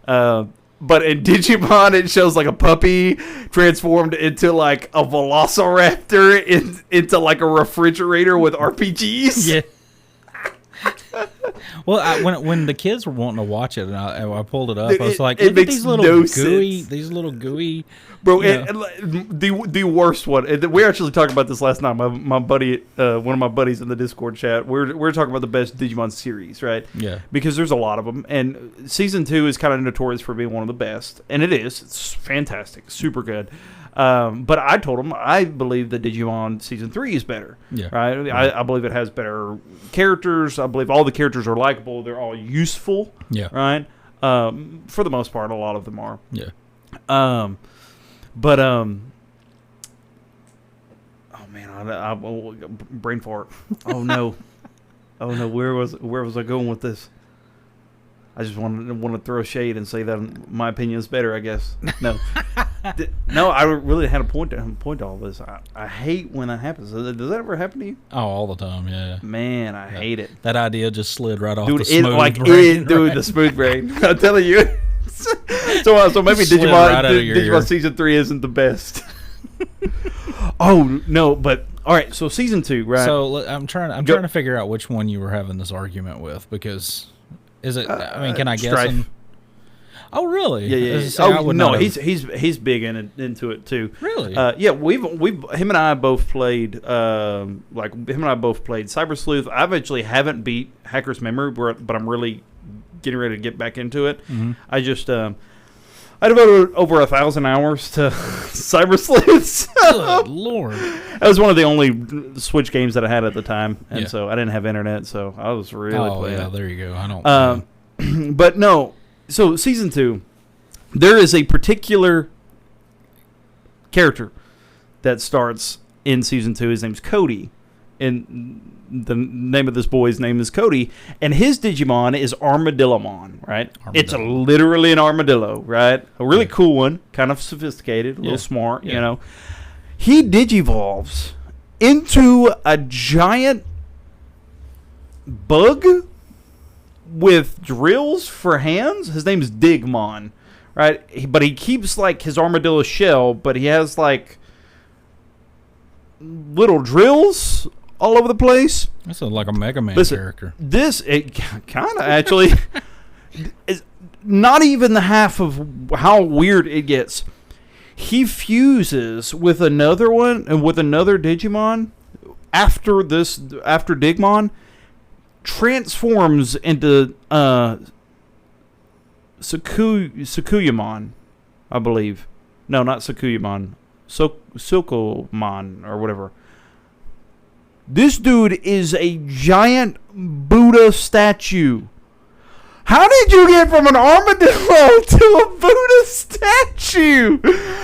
in Digimon it shows like a puppy transformed into like a velociraptor into like a refrigerator with RPGs. Yeah. Well, when the kids were wanting to watch it, and I pulled it up, I was like, it look at makes these little gooey, bro. The worst one. We were actually talking about this last night. My buddy, one of my buddies in the Discord chat, we're talking about the best Digimon series, right? Yeah. Because there's a lot of them, and season 2 is kind of notorious for being one of the best, and it is. It's fantastic, super good. But I told him I believe that Digimon Season 3 is better. Yeah. Right? I believe it has better characters. I believe all the characters are likable. They're all useful. Yeah. Right? For the most part, a lot of them are. Yeah. Oh, man. I brain fart. Oh, no. Oh, no. Where was I going with this? I just want to throw shade and say that my opinion is better, I guess. No. No, I really had a point to all this. I hate when that happens. Does that ever happen to you? Oh, all the time, yeah. Man, I hate it. That idea just slid right off Dude, the smooth brain. The smooth brain. I'm telling you. So maybe Digimon Season 3 isn't the best. Oh, no, but all right, so Season 2, right? So I'm trying to figure out which one you were having this argument with, because is it can I guess Strife. Oh, really? Yeah. Oh, no, he's big into it too. Really? Yeah, him and I both played Cyber Sleuth. I eventually haven't beat Hacker's Memory, but I'm really getting ready to get back into it. Mm-hmm. I just I devoted over 1,000 hours to Cyber Sleuth. Good Lord. That was one of the only Switch games that I had at the time, and so I didn't have internet, so I was really playing. Yeah, there you go. I don't. But no. So, Season 2, there is a particular character that starts in Season 2. His name's Cody. And the name of this boy's name is Cody. And his Digimon is Armadillomon, right? It's literally an armadillo, right? A really cool one. Kind of sophisticated, a little smart, you know. He digivolves into a giant bug with drills for hands. His name's Digmon, right? But he keeps like his armadillo shell, but he has like little drills all over the place. That's like a Mega Man character. It kind of actually is not even the half of how weird it gets. He fuses with another one and with another Digimon after Digmon transforms into Sakuyamon, I believe. No, not Sakuyamon. Silkomon or whatever. This dude is a giant Buddha statue. How did you get from an armadillo to a Buddha statue?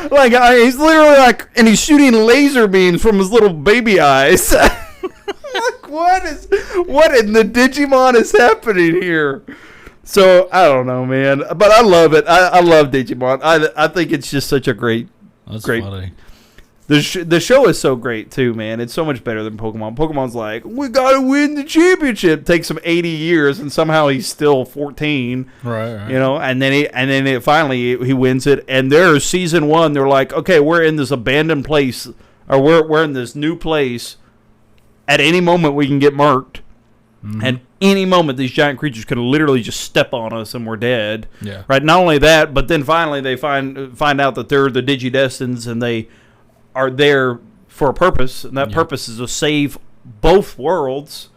Like, he's literally like, and he's shooting laser beams from his little baby eyes. Like, what in the Digimon is happening here? So, I don't know, man. But I love it. I love Digimon. I think it's just such a great... That's funny. The show is so great, too, man. It's so much better than Pokemon. Pokemon's like, we got to win the championship. Takes him 80 years, and somehow he's still 14. Right. You know, and then finally he wins it. And there's Season 1. They're like, okay, we're in this abandoned place, or we're in this new place. At any moment, we can get murked. Mm-hmm. And any moment, these giant creatures could literally just step on us and we're dead. Yeah. Right? Not only that, but then finally they find out that they're the Digidestins, and they are there for a purpose, and that purpose is to save both worlds.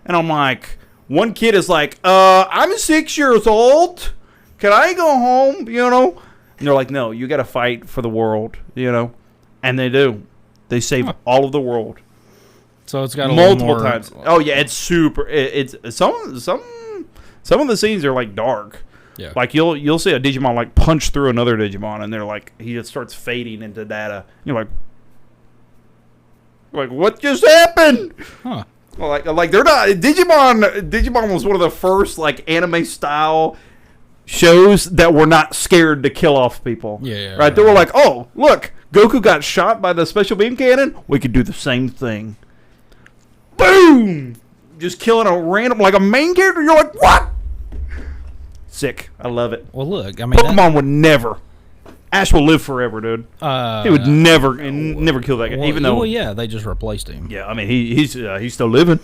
And I'm like, one kid is like, I'm 6 years old. Can I go home? You know? And they're like, no, you got to fight for the world, you know? And they do. They save all of the world. So it's got a multiple times. Oh yeah, it's super. It's some of the scenes are like dark. Yeah. Like you'll see a Digimon like punch through another Digimon, and they're like, he just starts fading into data. You're like what just happened? Huh. Well, like they're not Digimon was one of the first like anime style shows that were not scared to kill off people. Yeah. Right? They were like, oh look, Goku got shot by the special beam cannon. We could do the same thing. Boom! Just killing a random, like a main character. You're like, what? Sick. I love it. Well, look, I mean, Pokemon would never. Ash will live forever, dude. He would never kill that guy, even though. Well, yeah, they just replaced him. Yeah, I mean, he's still living.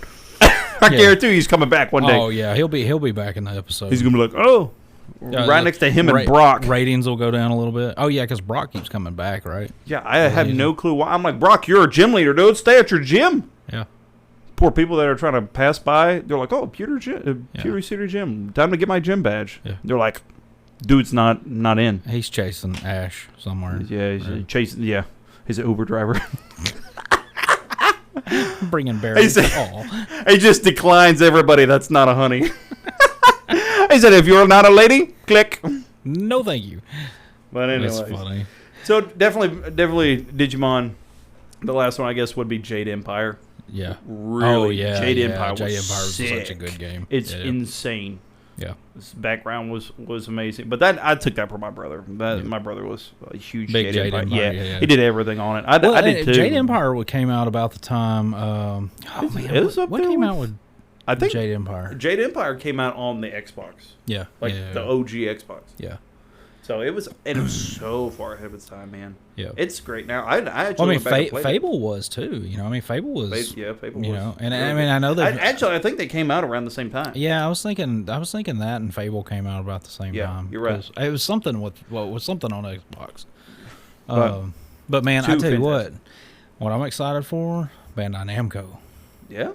I guarantee he's coming back one day. Oh yeah, he'll be back in the episode. He's gonna be like, oh, right next to him and Brock. Ratings will go down a little bit. Oh yeah, because Brock keeps coming back, right? Yeah, I have no clue why. I'm like, Brock, you're a gym leader, dude. Stay at your gym. Yeah. Poor people that are trying to pass by, they're like, oh, Pewter City Gym. Time to get my gym badge. Yeah. They're like, dude's not in. He's chasing Ash somewhere. Yeah, he's chasing. Yeah, he's an Uber driver. Bringing berries. He just declines everybody that's not a honey. He said, if you're not a lady, click. No, thank you. But anyway, that's funny. So definitely Digimon. The last one, I guess, would be Jade Empire. Yeah. Really. Yeah. Jade Empire was such a good game. It's insane. Yeah. This background was amazing. But I took that from my brother. My brother was a huge big Jade Empire. Yeah. He did everything on it. I did too. Jade Empire came out about the time. What came out with I think Jade Empire? Jade Empire came out on the Xbox. Yeah. The OG Xbox. Yeah. So it was so far ahead of its time, man. Yeah, it's great now. I actually Fable was too. Fable was. Fable was. And I know that. I think they came out around the same time. Yeah, I was thinking that, and Fable came out about the same time. You're right. It was something was something on Xbox. But man, I tell you what I'm excited for, Bandai Namco. Yeah.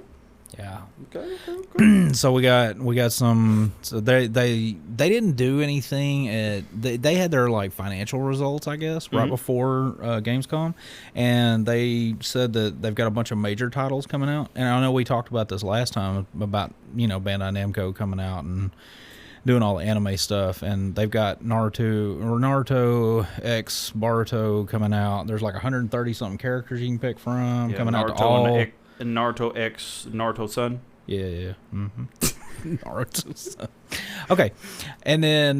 Yeah. Okay. So we got some. So they didn't do anything. They had their financial results, I guess, right before Gamescom, and they said that they've got a bunch of major titles coming out. And I know we talked about this last time about Bandai Namco coming out and doing all the anime stuff, and they've got Naruto X Boruto coming out. There's 130 something characters you can pick from coming out to all. And Naruto X Naruto Sun. Yeah. Mm-hmm. Naruto Sun. Okay, and then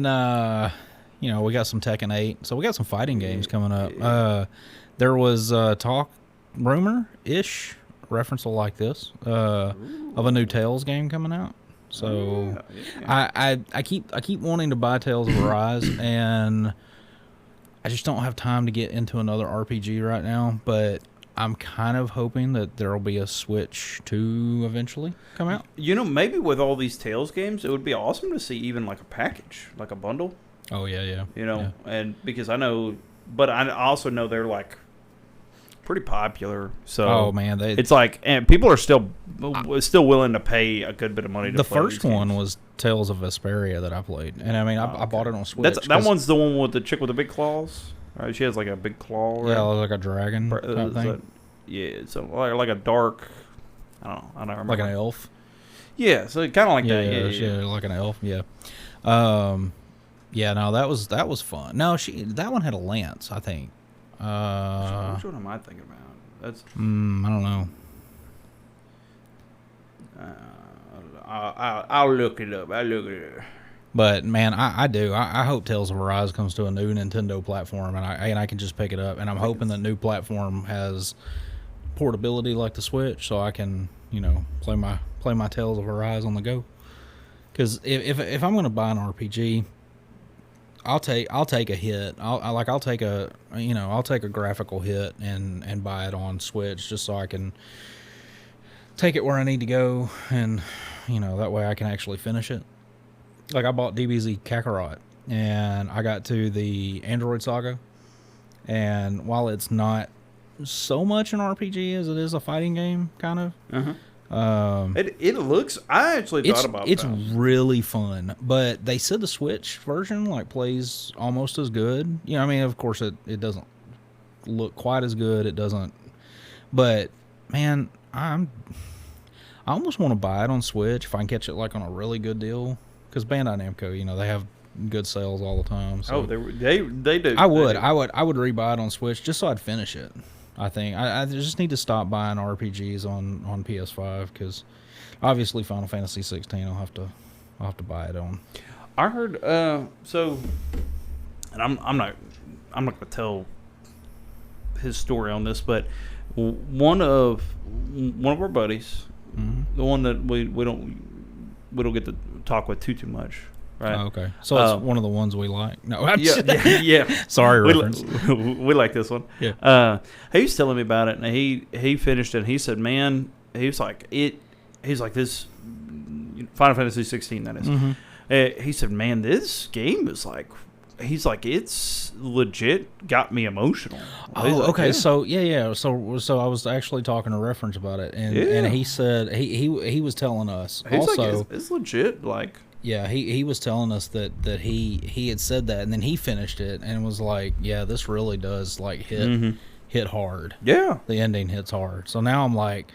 we got some Tekken 8, so we got some fighting games coming up. There was talk, rumor-ish, reference like this, of a new Tales game coming out. So I keep wanting to buy Tales of Arise, and I just don't have time to get into another RPG right now, but I'm kind of hoping that there will be a Switch 2 eventually come out. Maybe with all these Tales games, it would be awesome to see even a package, a bundle. Oh, yeah. And because I know, but I also know they're pretty popular. So oh man, it's and people are still willing to pay a good bit of money to the play first these one games. Was Tales of Vesperia that I played, and I bought it on Switch. That one's the one with the chick with the big claws. Right, she has a big claw. Right? Yeah, like a dragon type thing. Yeah, so like a dark. I don't remember. Like an elf. Yeah, so kind of like that. Yeah, like an elf. Yeah. Yeah. No, that was fun. No, that one had a lance, I think. Which one am I thinking about? That's. I don't know. I'll look it up. But man, I do. I hope Tales of Arise comes to a new Nintendo platform, and I can just pick it up. And I'm hoping the new platform has portability like the Switch, so I can play my Tales of Arise on the go. Because if I'm going to buy an RPG, I'll take a hit. I'll take a graphical hit and buy it on Switch just so I can take it where I need to go, and that way I can actually finish it. I bought DBZ Kakarot, and I got to the Android Saga, and while it's not so much an RPG as it is a fighting game, kind of. It looks. I actually thought about that. It's really fun, but they said the Switch version plays almost as good. Of course it doesn't look quite as good. It doesn't, but man, I almost want to buy it on Switch if I can catch it on a really good deal. Because Bandai Namco, they have good sales all the time. So. Oh, they do. I would rebuy it on Switch just so I'd finish it. I think I just need to stop buying RPGs on PS5 because obviously Final Fantasy 16 I'll have to buy it on. I heard so, and I'm not gonna tell his story on this, but one of our buddies, the one that we don't get to talk with too much, right? Oh, okay, so it's one of the ones we like. No, yeah. Sorry, reference. We like this one. Yeah. He was telling me about it, and he finished it. And he said, "Man," he was like, he's like, this Final Fantasy 16, that is. He said, man, this game is like, he's like, it's legit got me emotional. Oh, like, okay. yeah. So yeah. So I was actually talking to Reference about it, and he said he was telling us he's also like, it's legit. Like, yeah, he was telling us that he had said that, and then he finished it and was like, yeah, this really does like hit hard. Yeah, the ending hits hard. So now I'm like,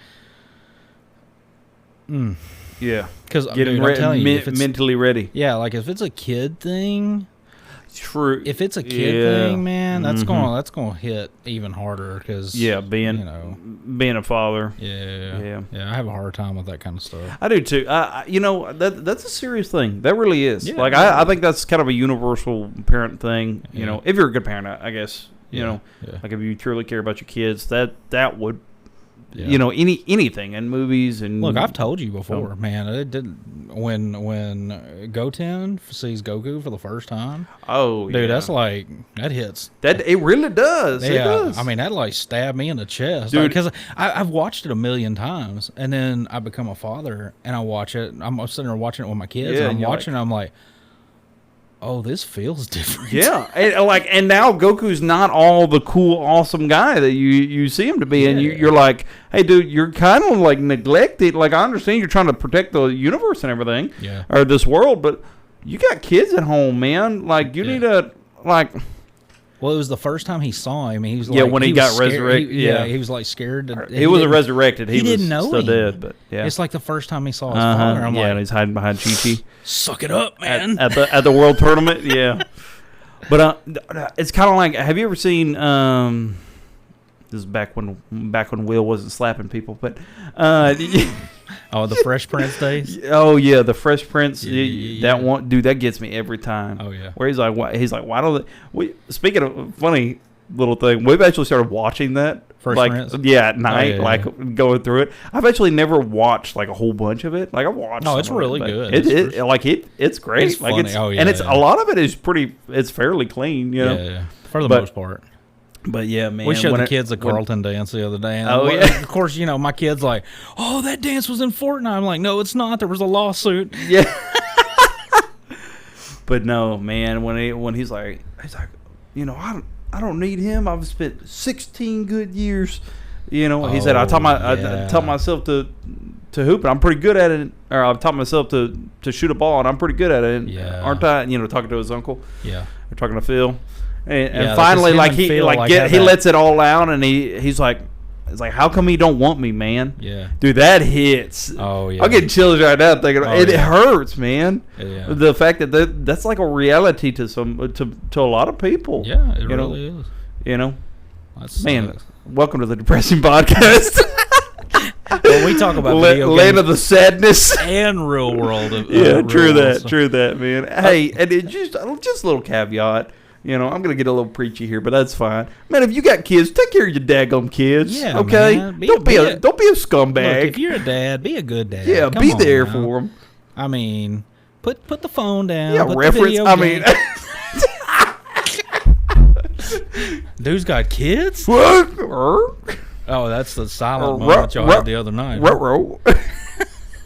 yeah, because getting mentally ready. Yeah, like if it's a kid thing. True. If it's a kid thing, man, that's gonna hit even harder because being a father. Yeah. I have a hard time with that kind of stuff. I do too. That's a serious thing. That really is. Yeah, like I think that's kind of a universal parent thing. You know, if you're a good parent, I guess. Like if you truly care about your kids, that would. Yeah. You know, anything in movies and look, I've told you before, man. It didn't when Goten sees Goku for the first time. Oh, dude, that's like that hits. That it really does. Yeah, it does. I mean, that like stabbed me in the chest, dude. Because I've watched it a million times, and then I become a father, and I watch it. I'm sitting there watching it with my kids, and I'm watching. I'm like, oh, this feels different. Yeah, and now Goku's not all the cool, awesome guy that you see him to be, and you're like, hey, dude, you're kind of like neglected. Like, I understand you're trying to protect the universe and everything, or this world, but you got kids at home, man. Like, you need to like. Well, it was the first time he saw him. He was like, when he got resurrected. He was like scared. He wasn't resurrected. He didn't know still him. Dead, but it's like the first time he saw his father. I'm like, and he's hiding behind Chi-Chi. Suck it up, man. At the World Tournament, yeah. But it's kind of like, have you ever seen? This is back when Will wasn't slapping people, but oh, the Fresh Prince days. Oh yeah, the Fresh Prince. That one, dude, that gets me every time. Oh yeah. Where he's like, why don't we? Speaking of funny little thing, we've actually started watching that. Fresh Prince? Yeah, at night, going through it. I've actually never watched like a whole bunch of it. Like I've watched. No, it's really good. It's great. It's funny. A lot of it is pretty. It's fairly clean. You know? Yeah. For the most part. But yeah, man. We showed the kids a Carlton dance the other day. And of course, my kid's like, oh, that dance was in Fortnite. I'm like, no, it's not. There was a lawsuit. Yeah. But no, man, when he's like, I don't need him. I've spent 16 good years. He said, I taught myself to hoop, and I'm pretty good at it. Or I've taught myself to shoot a ball, and I'm pretty good at it. Yeah. Aren't I? Talking to his uncle. Yeah. Or talking to Phil. And finally, he lets it all out, and he's like, it's like, how come he don't want me, man? Yeah, dude, that hits. Oh yeah, I'm getting chills right now thinking it hurts, man. Yeah. The fact that's like a reality to a lot of people. Yeah, it really is. Man, welcome to the depressing podcast. Well, we talk about video games land of the sadness and real world. True that, man. Hey, and it just a little caveat. I'm going to get a little preachy here, but that's fine. Man, if you got kids, take care of your daggum kids. Yeah, okay? Man. Don't be a scumbag. Look, if you're a dad, be a good dad. Yeah, be there for them. I mean, put the phone down. Yeah, reference. Dude's got kids? What? Oh, that's the silent moment y'all had the other night.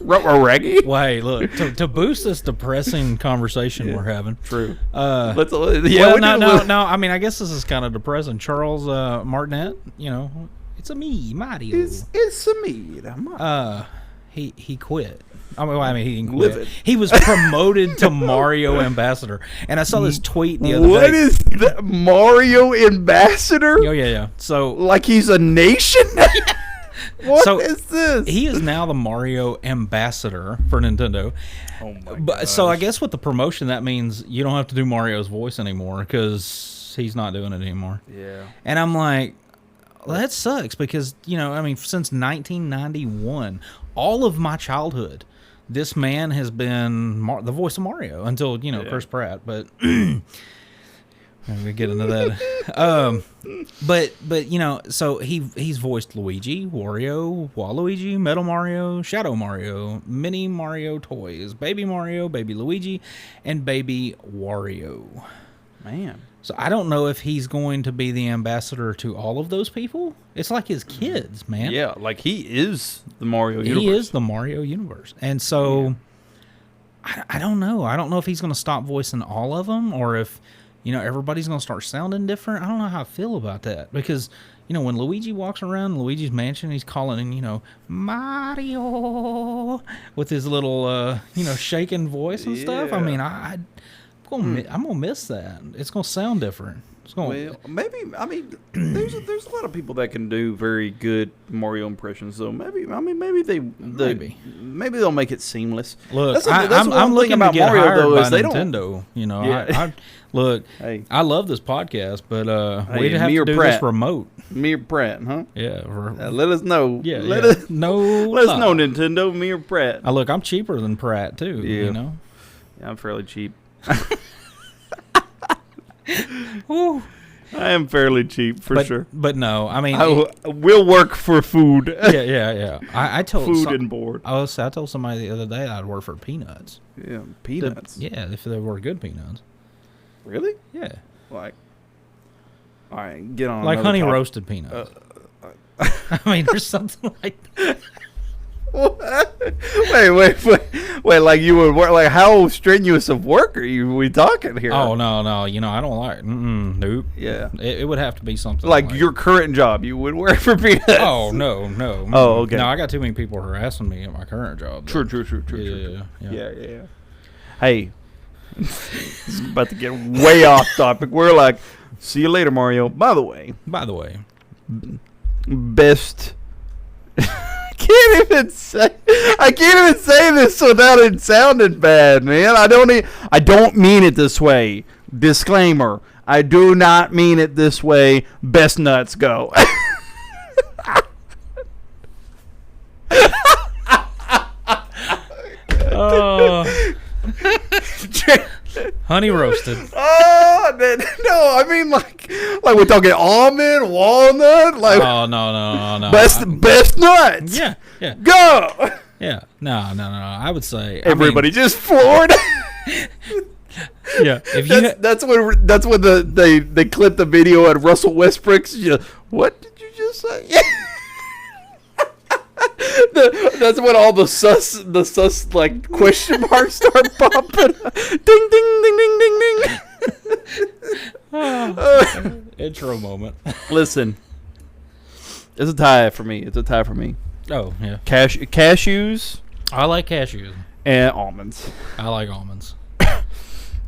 Raggy. Wait, look, to boost this depressing conversation we're having. True. No. I mean, I guess this is kind of depressing. Charles Martinet, it's a me, Mario. It's a me. He quit. I mean, he didn't quit. He was promoted to Mario Ambassador, and I saw this tweet the other day. What is that, Mario Ambassador? Oh yeah. So like he's a nation. What is this? He is now the Mario Ambassador for Nintendo. Oh my god! So I guess with the promotion, that means you don't have to do Mario's voice anymore because he's not doing it anymore. Yeah. And I'm like, well, that sucks because since 1991, all of my childhood, this man has been the voice of Mario until Chris Pratt, but. We get into that, but so he's voiced Luigi, Wario, Waluigi, Metal Mario, Shadow Mario, Mini Mario toys, Baby Mario, Baby Luigi, and Baby Wario. Man. So I don't know if he's going to be the ambassador to all of those people. It's like his kids, man. Yeah, like he is the Mario universe. He is the Mario universe. And so I don't know. I don't know if he's going to stop voicing all of them or if, everybody's going to start sounding different. I don't know how I feel about that because, when Luigi walks around Luigi's mansion, he's calling, Mario with his little, shaking voice and stuff. I mean, I'm going to miss that. It's going to sound different. Maybe. I mean, there's a lot of people that can do very good Mario impressions. So maybe they'll make it seamless. Look, I'm looking about to get Mario hired though by is they Nintendo. Look, hey. I love this podcast, but we'd have to do this remote. Me or Pratt, huh? Yeah. Let us know. Yeah. Let us know, Nintendo. Me or Pratt. Look, I'm cheaper than Pratt too. Yeah. Yeah, I'm fairly cheap. I am fairly cheap for sure. But no, I mean, I will work for food. Yeah. I told food and board. I told somebody the other day I'd work for peanuts. Yeah, peanuts. If they were good peanuts. Really? Yeah. Like, all right, get on. Like honey roasted peanuts. I mean, there's something like that. Wait! Like you would work? Like how strenuous of work are we talking here? Oh no! I don't like. Nope. Yeah, it would have to be something like your current job. You would work for peanuts. Oh no! Oh okay. No, I got too many people harassing me at my current job. True. Yeah. Hey, it's about to get way off topic. We're like, see you later, Mario. By the way, best. I can't even say this without it sounding bad, man. I don't mean it this way. Disclaimer. I do not mean it this way. Best nuts go. Honey roasted. Oh no! I mean, like we're talking almond, walnut. Like no. Best nuts. Yeah. Go. Yeah. No. I would say everybody just floored. Yeah. If that's when they clip the video at Russell Westbrook's. What did you just say? That's when all the sus like question marks start popping. Ding ding. Intro moment. Listen, it's a tie for me. Oh yeah. Cashews. I like cashews and almonds. I like almonds. Cashews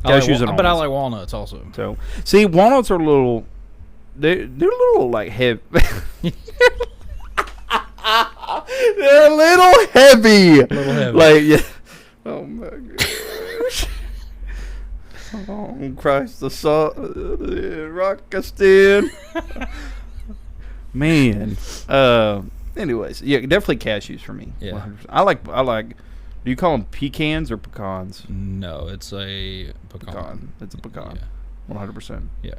and almonds. But I like walnuts also. So see, walnuts are a little. They're a little like heavy. They're a little heavy. Like, yeah. Oh my gosh. Oh Christ, the salt, Rockastin. Man. Anyways, yeah, definitely cashews for me. Yeah. 100%. I like. Do you call them pecans or pecans? No, it's a pecan. It's a pecan. Yeah. 100%. Yeah.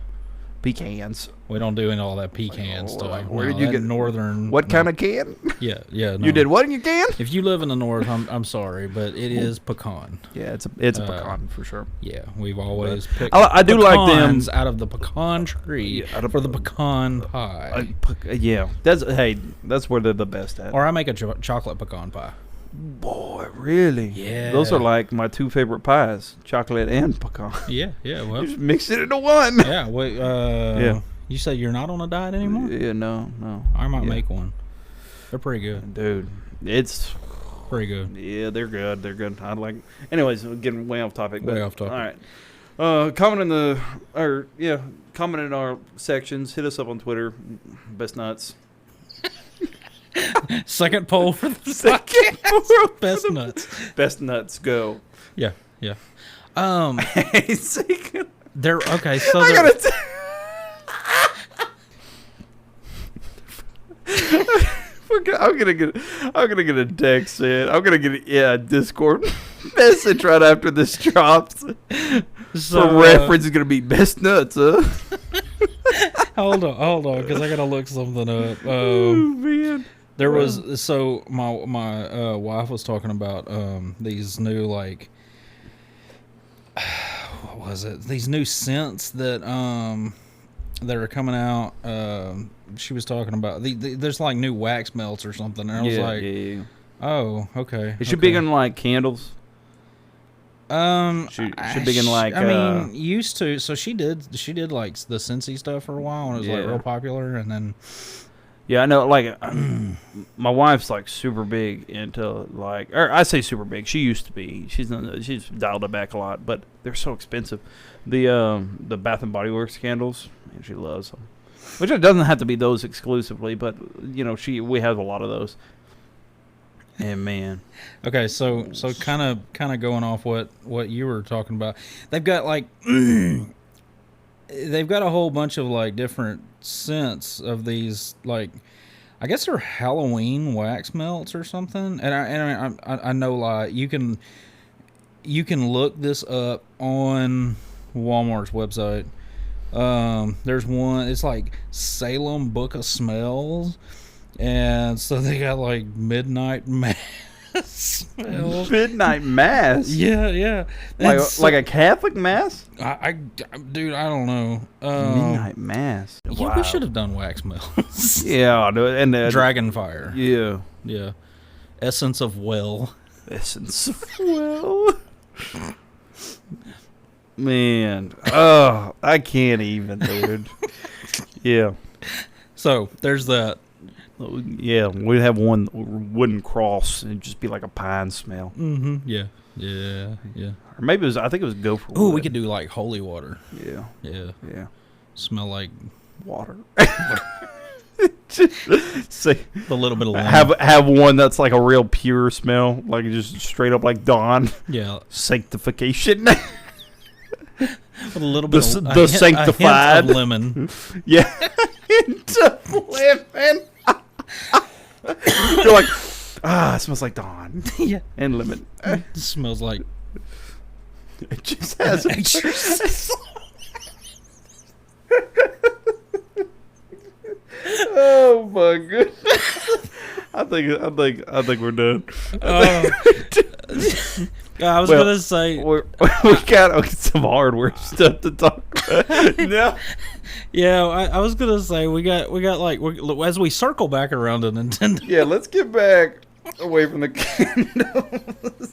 Pecans. We don't do all that pecan stuff. Like, where did you get northern? What kind of can? Yeah. No. You did what in your can? If you live in the north, I'm sorry, but it is pecan. Yeah, it's a pecan for sure. Yeah, we've always picked. I do like them out of the pecan tree for the pecan pie. Yeah, that's where they're the best at. Or I make a chocolate pecan pie. Boy, really? Yeah. Those are like my two favorite pies, chocolate and pecan. Yeah. Well, you just mix it into one. Yeah. Wait. Yeah. You said you're not on a diet anymore? Yeah. No. I might make one. They're pretty good, dude. It's pretty good. Yeah, they're good. I like. Anyways, we're getting way off topic. Way off topic. All right. Comment in our sections. Hit us up on Twitter. Best nuts. Second poll for the second best nuts. Best nuts go. Yeah. They're okay. So I gotta. I'm gonna get a text, man. I'm gonna get a Discord message right after this drops. So for reference, is gonna be best nuts, huh? Hold on, because I gotta look something up. Oh man. There was my wife was talking about these new like was it? These new scents that are coming out. She was talking about there's like new wax melts or something. And I was like, yeah. oh, okay. Is she big on like candles? She big in like. I mean, used to. So she did like the Scentsy stuff for a while, and it was like real popular, and then. Yeah, I know. Like, my wife's like super big into like, or I say super big. She used to be. She's dialed it back a lot, but they're so expensive. The Bath and Body Works candles, and she loves them. Which it doesn't have to be those exclusively, but you know, we have a lot of those. And man, okay, so kind of going off what you were talking about, they've got like they've got a whole bunch of like different scents of these, like I guess they're Halloween wax melts or something. And I know like you can look this up on Walmart's website. There's one. It's like Salem Book of Smells. And so they got like midnight mass smells. Midnight mass? Yeah. Like a Catholic mass? Dude, I don't know. Midnight mass. Yeah, Wow. we should have done wax melts. Yeah, and Dragon Fire. Yeah. Essence of Well. Essence of Well. Man. Oh, I can't even, dude. Yeah. So, there's that. Yeah, we'd have one wooden cross and it'd just be like a pine smell. Mm-hmm. Yeah. Or maybe I think it was gopher wood. Ooh, we could do like holy water. Yeah. Smell like water. A little bit of lemon. Have one that's like a real pure smell, like just straight up like dawn. Yeah. Sanctification. With a little bit of the sanctified a hint of lemon. Yeah. Hint of lemon. You're like, it smells like dawn. Yeah. And lemon. It smells like. It just has extra. Oh my goodness! I think we're done. I was gonna say we got some hardware stuff to talk about. No. Yeah, I was gonna say we got like as we circle back around to Nintendo. Yeah, let's get back away from the candles.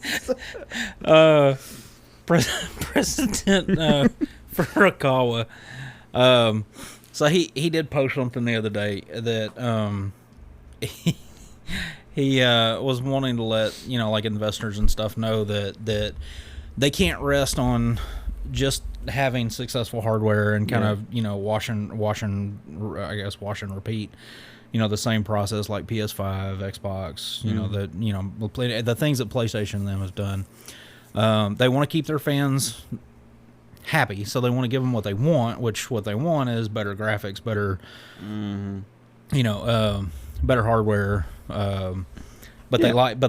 President Furukawa. So he did post something the other day that he was wanting to let like investors and stuff know that they can't rest on just having successful hardware and kind of wash and repeat the same process like PS5, Xbox, the things that PlayStation and them has done. They want to keep their fans happy, so they want to give them what they want, which what they want is better graphics, better better hardware, but they like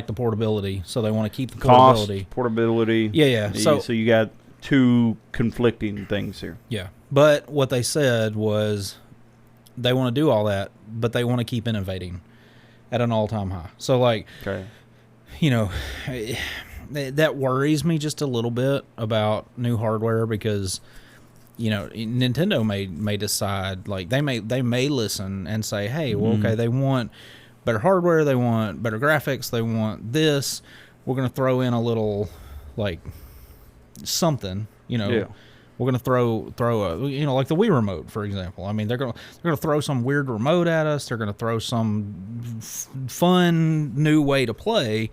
the portability, so they want to keep the portability. Portability. Yeah. So you got two conflicting things here. Yeah. But what they said was they want to do all that, but they want to keep innovating at an all-time high. So that worries me just a little bit about new hardware because Nintendo may decide, like they may listen and say, hey, well, okay, they want better hardware, they want better graphics, they want this. We're gonna throw in a little like something, We're gonna throw a like the Wii remote, for example. I mean, they're gonna throw some weird remote at us. They're gonna throw some fun new way to play.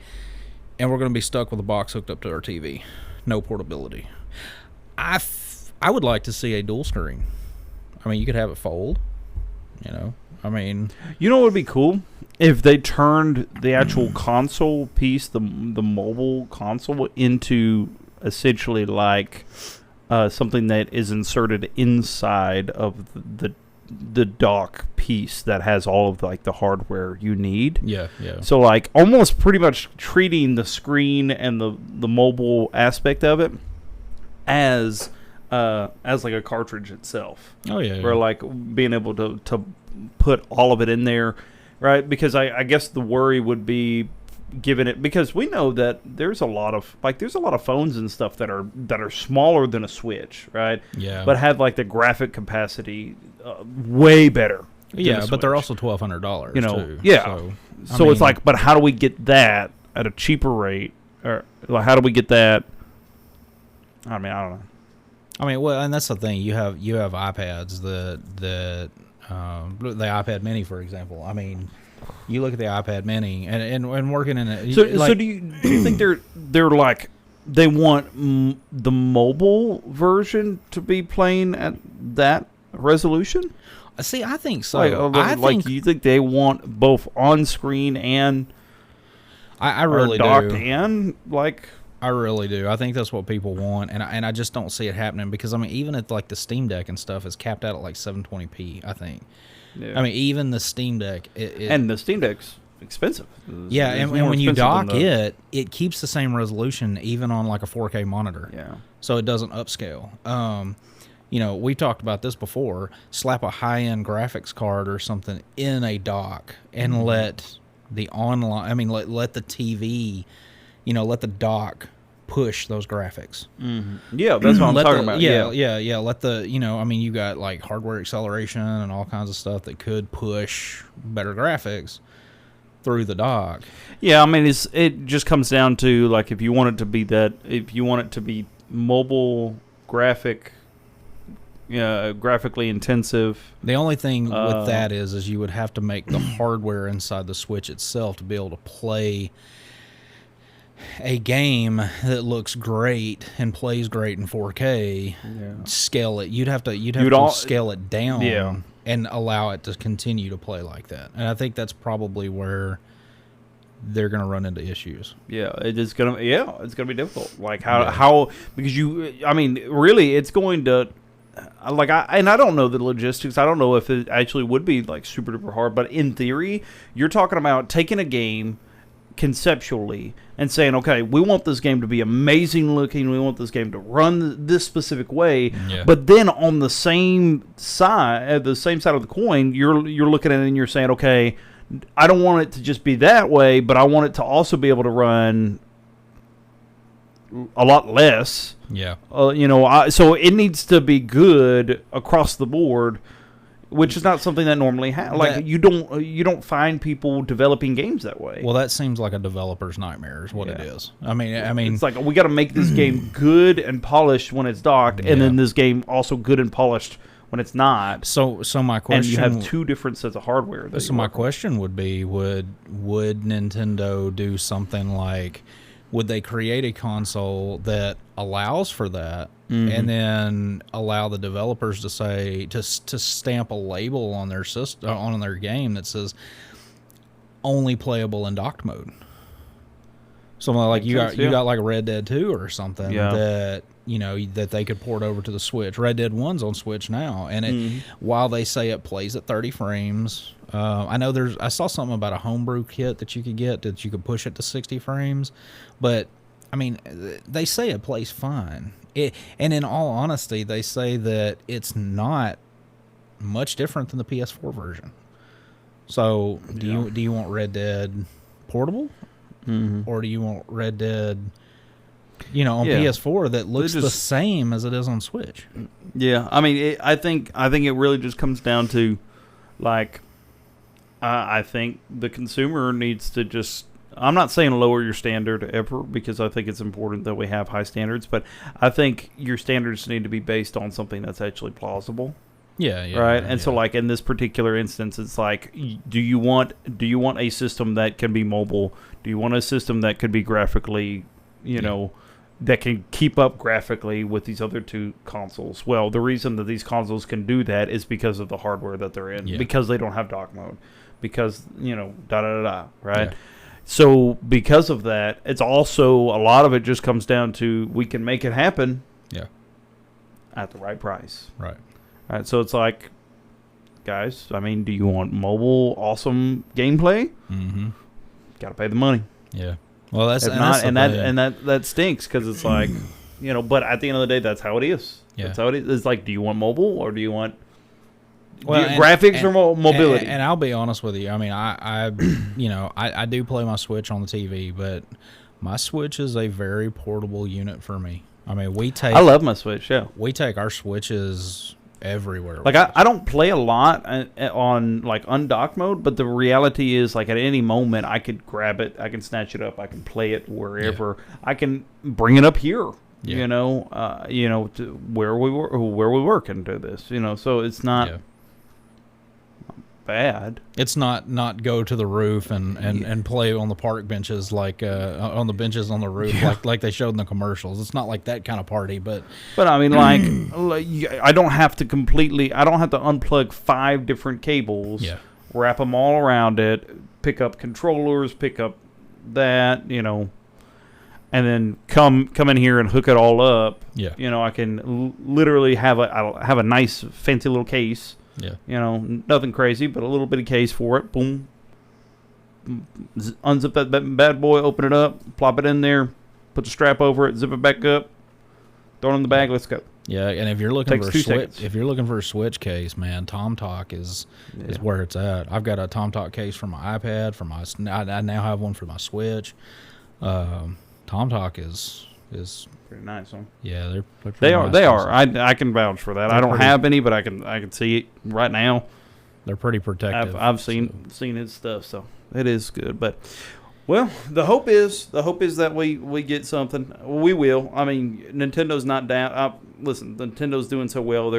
And we're going to be stuck with a box hooked up to our TV. No portability. I would like to see a dual screen. I mean, you could have it fold. I mean... what would be cool? If they turned the actual console piece, the mobile console, into essentially like something that is inserted inside of the dock piece that has all of like the hardware you need. Yeah. So like almost pretty much treating the screen and the mobile aspect of it as like a cartridge itself. Oh yeah. Where like being able to put all of it in there, right? Because I guess the worry would be given it, because we know that there's a lot of phones and stuff that are smaller than a Switch, right? Yeah. But have like the graphic capacity way better. Yeah, but they're also $1,200. Too. Yeah. So it's like, but how do we get that at a cheaper rate, or like how do we get that? I mean, I don't know. I mean, well, and that's the thing. You have iPads the iPad Mini, for example. I mean, you look at the iPad Mini and working in it. So do you think they're like they want the mobile version to be playing at that resolution? See, I think so. You think they want both on screen and I really docked do. And like. I really do. I think that's what people want, and I just don't see it happening because I mean, even at like the Steam Deck and stuff is capped out at like 720p. I think. Yeah. I mean, even the Steam Deck, and the Steam Deck's expensive. And when you dock it keeps the same resolution even on like a 4K monitor. Yeah. So it doesn't upscale. You know, we talked about this before. Slap a high-end graphics card or something in a dock and let the online. I mean, let the TV. Let the dock push those graphics. Mm-hmm. Yeah, that's what I'm talking about. Yeah. Let the, you got like hardware acceleration and all kinds of stuff that could push better graphics through the dock. Yeah, I mean, it just comes down to like if you want it to be mobile graphically intensive. The only thing with that is you would have to make the hardware inside the Switch itself to be able to play a game that looks great and plays great in 4K. Scale it. You'd have to scale it down and allow it to continue to play like that. And I think that's probably where they're going to run into issues. Yeah, it's going to be difficult. Like how because really it's going to I don't know the logistics. I don't know if it actually would be like super duper hard, but in theory, you're talking about taking a game conceptually and saying, okay, we want this game to be amazing looking, we want this game to run this specific way, but then on the same side of the coin, you're looking at it and you're saying, okay, I don't want it to just be that way, but I want it to also be able to run a lot less. So it needs to be good across the board, which is not something that normally happens. Like you don't find people developing games that way. Well, that seems like a developer's nightmare is what it is. I mean, it's like we got to make this game good and polished when it's docked, and then this game also good and polished when it's not. So my question, and you have two different sets of hardware. So my question would be, would Nintendo do something like? Would they create a console that allows for that, and then allow the developers to say to stamp a label on their system on their game that says only playable in docked mode? Something like you got like Red Dead 2 or something that that they could port over to the Switch. Red Dead 1's on Switch now, and while they say it plays at 30 frames. I know I saw something about a homebrew kit that you could get that you could push it to 60 frames, but I mean, they say it plays fine. And in all honesty, they say that it's not much different than the PS4 version. So, do you want Red Dead portable, or do you want Red Dead, on PS4 that looks the same as it is on Switch? Yeah, I mean, I think it really just comes down to like. I think the consumer needs to just... I'm not saying lower your standard ever, because I think it's important that we have high standards, but I think your standards need to be based on something that's actually plausible. Right? So like in this particular instance, it's like, do you want a system that can be mobile? Do you want a system that could be graphically, that can keep up graphically with these other two consoles? Well, the reason that these consoles can do that is because of the hardware that they're in, because they don't have dock mode. Because, right? Yeah. So because of that, it's also, a lot of it just comes down to, we can make it happen at the right price. Right. All right. So it's like, guys, I mean, do you want mobile, awesome gameplay? Mm-hmm. Got to pay the money. Yeah. Well, that stinks, because it's like, but at the end of the day, that's how it is. Yeah. That's how it is. It's like, do you want mobile, or do you want Well, graphics or mobility? And I'll be honest with you. I mean, I do play my Switch on the TV, but my Switch is a very portable unit for me. I mean, I love my Switch. Yeah, we take our Switches everywhere. Like I don't play a lot on like undocked mode, but the reality is like at any moment I could grab it, I can snatch it up, I can play it wherever, I can bring it up here. Yeah. To where we work and do this. So it's not bad. It's not go to the roof and play on the park benches like on the benches on the roof like they showed in the commercials. It's not like that kind of party, but I mean like I don't have to unplug 5 different cables, wrap them all around it, pick up controllers, pick up that, and then come in here and hook it all up. Yeah. I can literally have a nice fancy little case. Yeah. Nothing crazy, but a little bitty case for it. Boom. Unzip that bad boy, open it up, plop it in there, put the strap over it, zip it back up, throw it in the bag, let's go. Yeah, and if you're looking for a Switch case, man, TomTalk is where it's at. I've got a TomTalk case for my iPad, I now have one for my Switch. TomTalk is pretty nice, huh? Yeah, they're pretty they nice. They are. I can vouch for that. I don't have any, but I can see it right now. They're pretty protective. I've seen his stuff, so it is good. But well, the hope is that we get something. We will. I mean, Nintendo's not down. Listen, Nintendo's doing so well.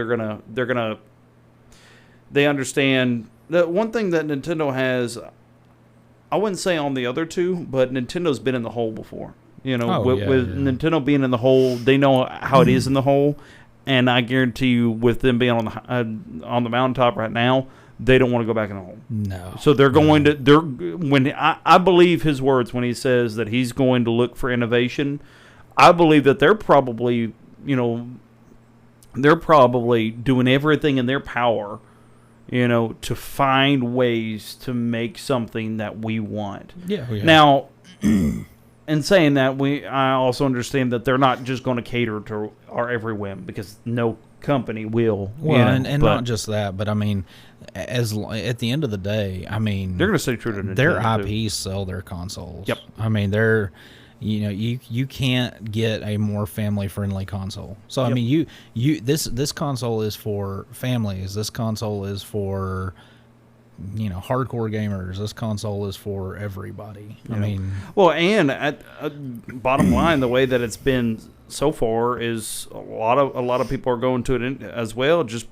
They understand that one thing that Nintendo has. I wouldn't say on the other two, but Nintendo's been in the hole before. With Nintendo being in the hole, they know how it is in the hole, and I guarantee you, with them being on the mountaintop right now, they don't want to go back in the hole. No. So they're going to. I believe his words when he says that he's going to look for innovation. I believe that they're probably doing everything in their power, to find ways to make something that we want. Yeah. Now. In saying that, I also understand that they're not just going to cater to our every whim, because no company will. Well, and not just that, but I mean, at the end of the day, I mean, they're going to stay true to Nintendo. Their IPs sell their consoles. Yep. I mean, they're, you can't get a more family friendly console. So I mean, this console is for families. This console is for hardcore gamers. This console is for everybody. I mean, well, and at bottom line, the way that it's been so far is a lot of people are going to it as well, just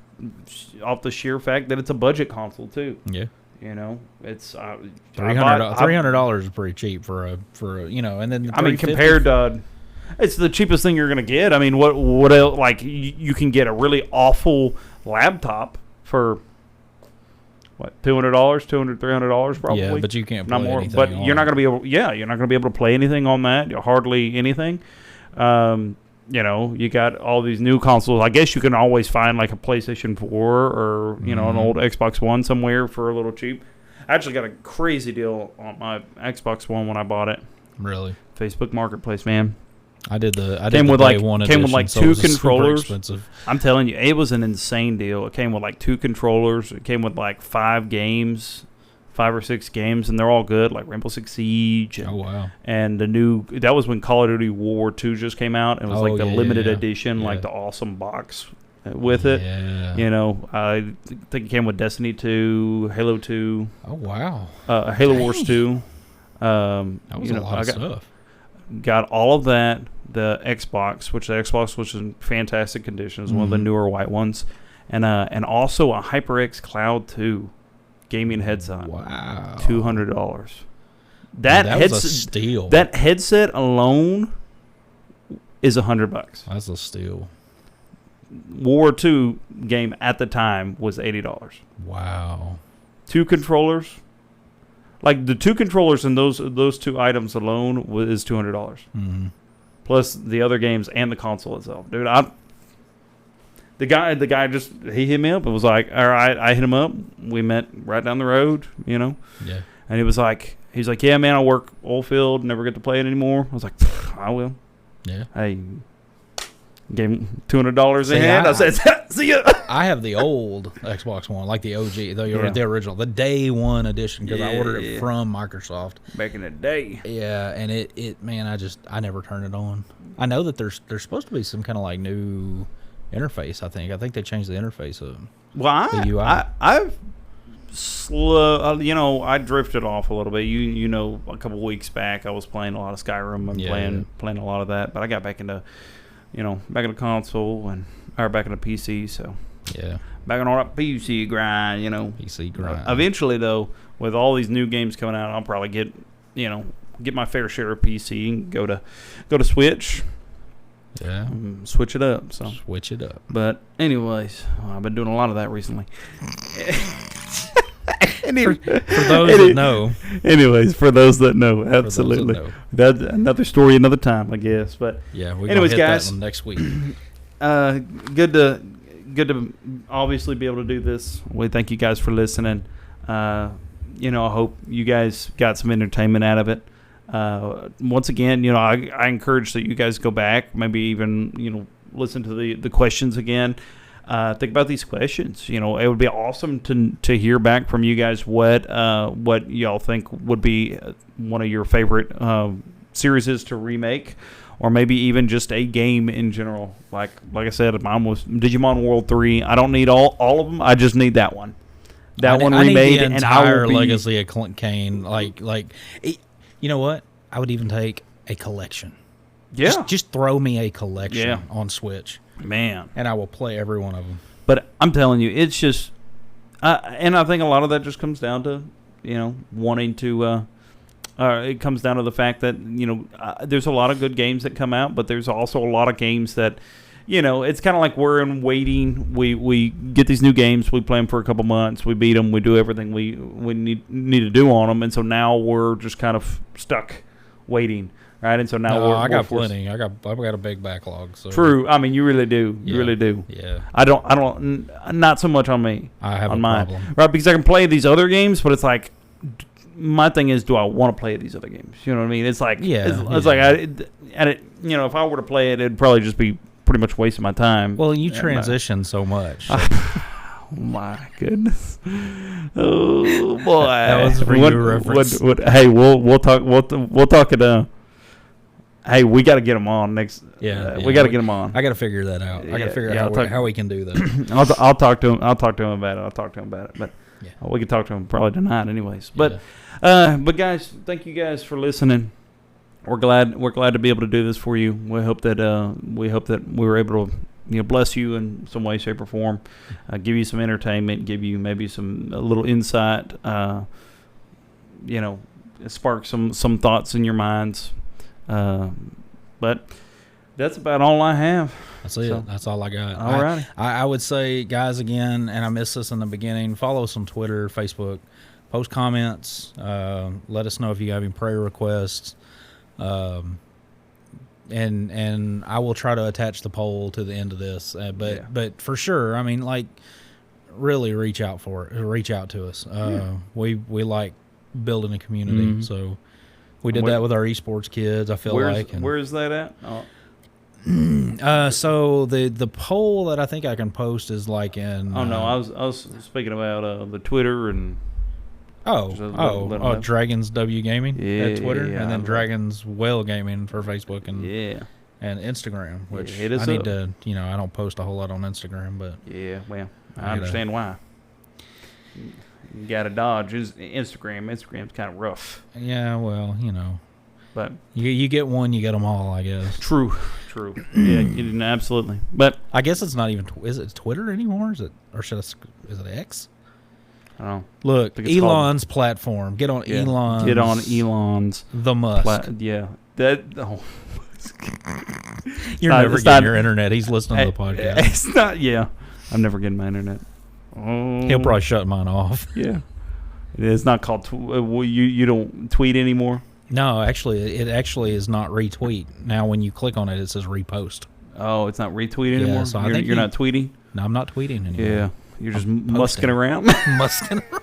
off the sheer fact that it's a budget console too. Yeah, it's $300 is pretty cheap for a and then I mean compared to. It's the cheapest thing you're going to get. I mean, what else? Like you can get a really awful laptop for. What, $200, $300 probably? Yeah, but you can't play anything. But you're not going to be able. Yeah, you're not going to be able to play anything on that. Hardly anything. You got all these new consoles. I guess you can always find like a PlayStation 4 or an old Xbox One somewhere for a little cheap. I actually got a crazy deal on my Xbox One when I bought it. Really? Facebook Marketplace, man. I did came with like 2 controllers. Expensive. I'm telling you, it was an insane deal. It came with like 2 controllers. It came with like 5 or 6 games, and they're all good, like Rainbow Six Siege. And, oh wow! And that was when Call of Duty World War II just came out. It was like the limited edition, like the awesome box with it. Yeah. I think it came with Destiny 2, Halo 2. Oh wow! Halo Wars 2. That was a lot of stuff. Got all of that. The Xbox, which was in fantastic condition, one of the newer white ones, and also a HyperX Cloud 2 gaming headset. Wow, $200. That was a steal. That headset alone is $100. That's a steal. World War II game at the time was $80. Wow. 2 controllers. Like the 2 controllers and those 2 items alone is $200. Mm-hmm. Plus the other games and the console itself, dude. The guy just he hit me up and was like, all right. I hit him up. We met right down the road, Yeah. And he's like, yeah, man, I work oil field, never get to play it anymore. I was like, I will. Yeah. Hey, Gave him $200 in See, hand. I said, "See ya." I have the old Xbox One, like the OG, the original, the day one edition, because I ordered it from Microsoft back in the day. Yeah, and man, I never turn it on. I know that there's supposed to be some kind of like new interface. I think they changed the interface of the UI. I've I drifted off a little bit. You know, a couple weeks back, I was playing a lot of Skyrim and playing a lot of that, but I got back into console or back into PC. So yeah, back on all that PC grind. PC grind. Eventually, though, with all these new games coming out, I'll probably get my fair share of PC and go to Switch. Yeah, switch it up. So switch it up. But anyways, I've been doing a lot of that recently. For those that know. Anyways, for those that know, absolutely. That's another story, another time, I guess. But yeah, we're anyways, gonna hit guys, that one next week. Good to obviously be able to do this. We thank you guys for listening. I hope you guys got some entertainment out of it. Once again, I encourage that you guys go back, maybe even listen to the questions again. Think about these questions. It would be awesome to hear back from you guys what y'all think would be one of your favorite series to remake, or maybe even just a game in general. Like I said, mine was Digimon World 3. I don't need all of them. I just need that one. That one remade, the and I will be legacy of Clint Kane. You know what? I would even take a collection. Yeah, just throw me a collection on Switch. Man, and I will play every one of them. But I'm telling you, it's just, and I think a lot of that just comes down to, wanting to. It comes down to the fact that there's a lot of good games that come out, but there's also a lot of games that, it's kind of like we're in waiting. We get these new games, we play them for a couple months, we beat them, we do everything we need to do on them, and so now we're just kind of stuck waiting. Right, and so now I got plenty. I've got a big backlog. So. True. I mean, you really do. You really do. Yeah. I don't. Not so much on me. I have on a mine. problem. Right, because I can play these other games, but it's like, my thing is, do I want to play these other games? You know what I mean? It's like, it's like, if I were to play it, it'd probably just be pretty much wasting my time. Well, you transition so much. So. Oh my goodness! Oh boy, that was for your reference. Hey, we'll talk. We'll talk it. Hey, we got to get them on next. We got to get them on. I got to figure that out. I got to figure out how we can do that. I'll talk to him. I'll talk to him about it. But we can talk to him probably tonight, anyways. But guys, thank you guys for listening. We're glad to be able to do this for you. We hope that we were able to bless you in some way, shape, or form. Give you some entertainment. Give you maybe a little insight. Spark some thoughts in your minds. But that's about all I have. That's it. So, that's all I got. All right. I would say, guys, again, and I missed this in the beginning, follow us on Twitter, Facebook, post comments, let us know if you have any prayer requests, and I will try to attach the poll to the end of this. But for sure, I mean, really reach out to us. We like building a community, so. We did that with our esports kids, I feel like. Where is that at? Oh. So the poll that I think I can post is like in... Oh, no, I was speaking about the Twitter and... Dragons W Gaming at Twitter, yeah, and then Dragons Well Gaming for Facebook and Instagram, which I need to, I don't post a whole lot on Instagram, but... Yeah, well, I understand why. You got to dodge Instagram. Instagram's kind of rough. Yeah, well, But you get one, you get them all, I guess. True. Yeah, absolutely. But I guess it's not even. Is it Twitter anymore? Is it Is it X? I don't know. Look, Elon's platform. Get on Elon's. Get on Elon's. The Musk. That. Oh. You're never getting your internet. He's listening to the podcast. It's not. Yeah, I'm never getting my internet. Oh. He'll probably shut mine off. Yeah. It's not called... you don't tweet anymore? No, actually, it is not retweet. Now, when you click on it, it says repost. Oh, it's not retweet anymore? So you're not tweeting? No, I'm not tweeting anymore. Yeah. You're just musking around? Musking around.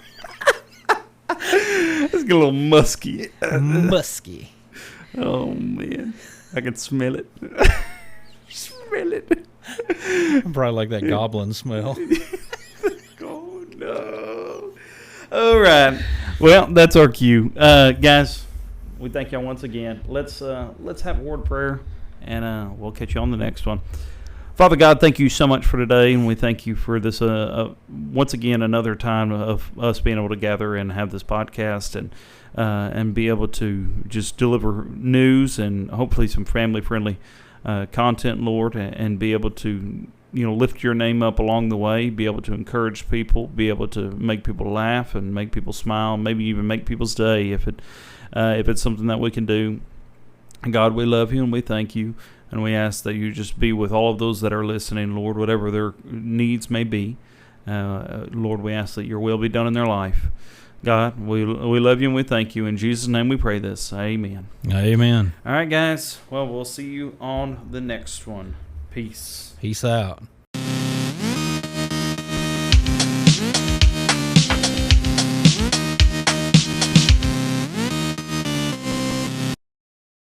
Let's get a little musky. Musky. Oh, man. I can smell it. Smell grilling. Probably like that goblin smell. Oh, no. All right. Well, that's our cue. Guys, we thank y'all once again. Let's have a word of prayer, and we'll catch you on the next one. Father God, thank you so much for today, and we thank you for this once again another time of us being able to gather and have this podcast and be able to just deliver news and hopefully some family-friendly content, Lord, and be able to lift your name up along the way, be able to encourage people, be able to make people laugh and make people smile, maybe even make people's day if it's something that we can do. God, we love you and we thank you. And we ask that you just be with all of those that are listening, Lord, whatever their needs may be. Lord, we ask that your will be done in their life. God, we love you and we thank you. In Jesus' name we pray this. Amen. Amen. All right, guys. Well, we'll see you on the next one. Peace. Peace out.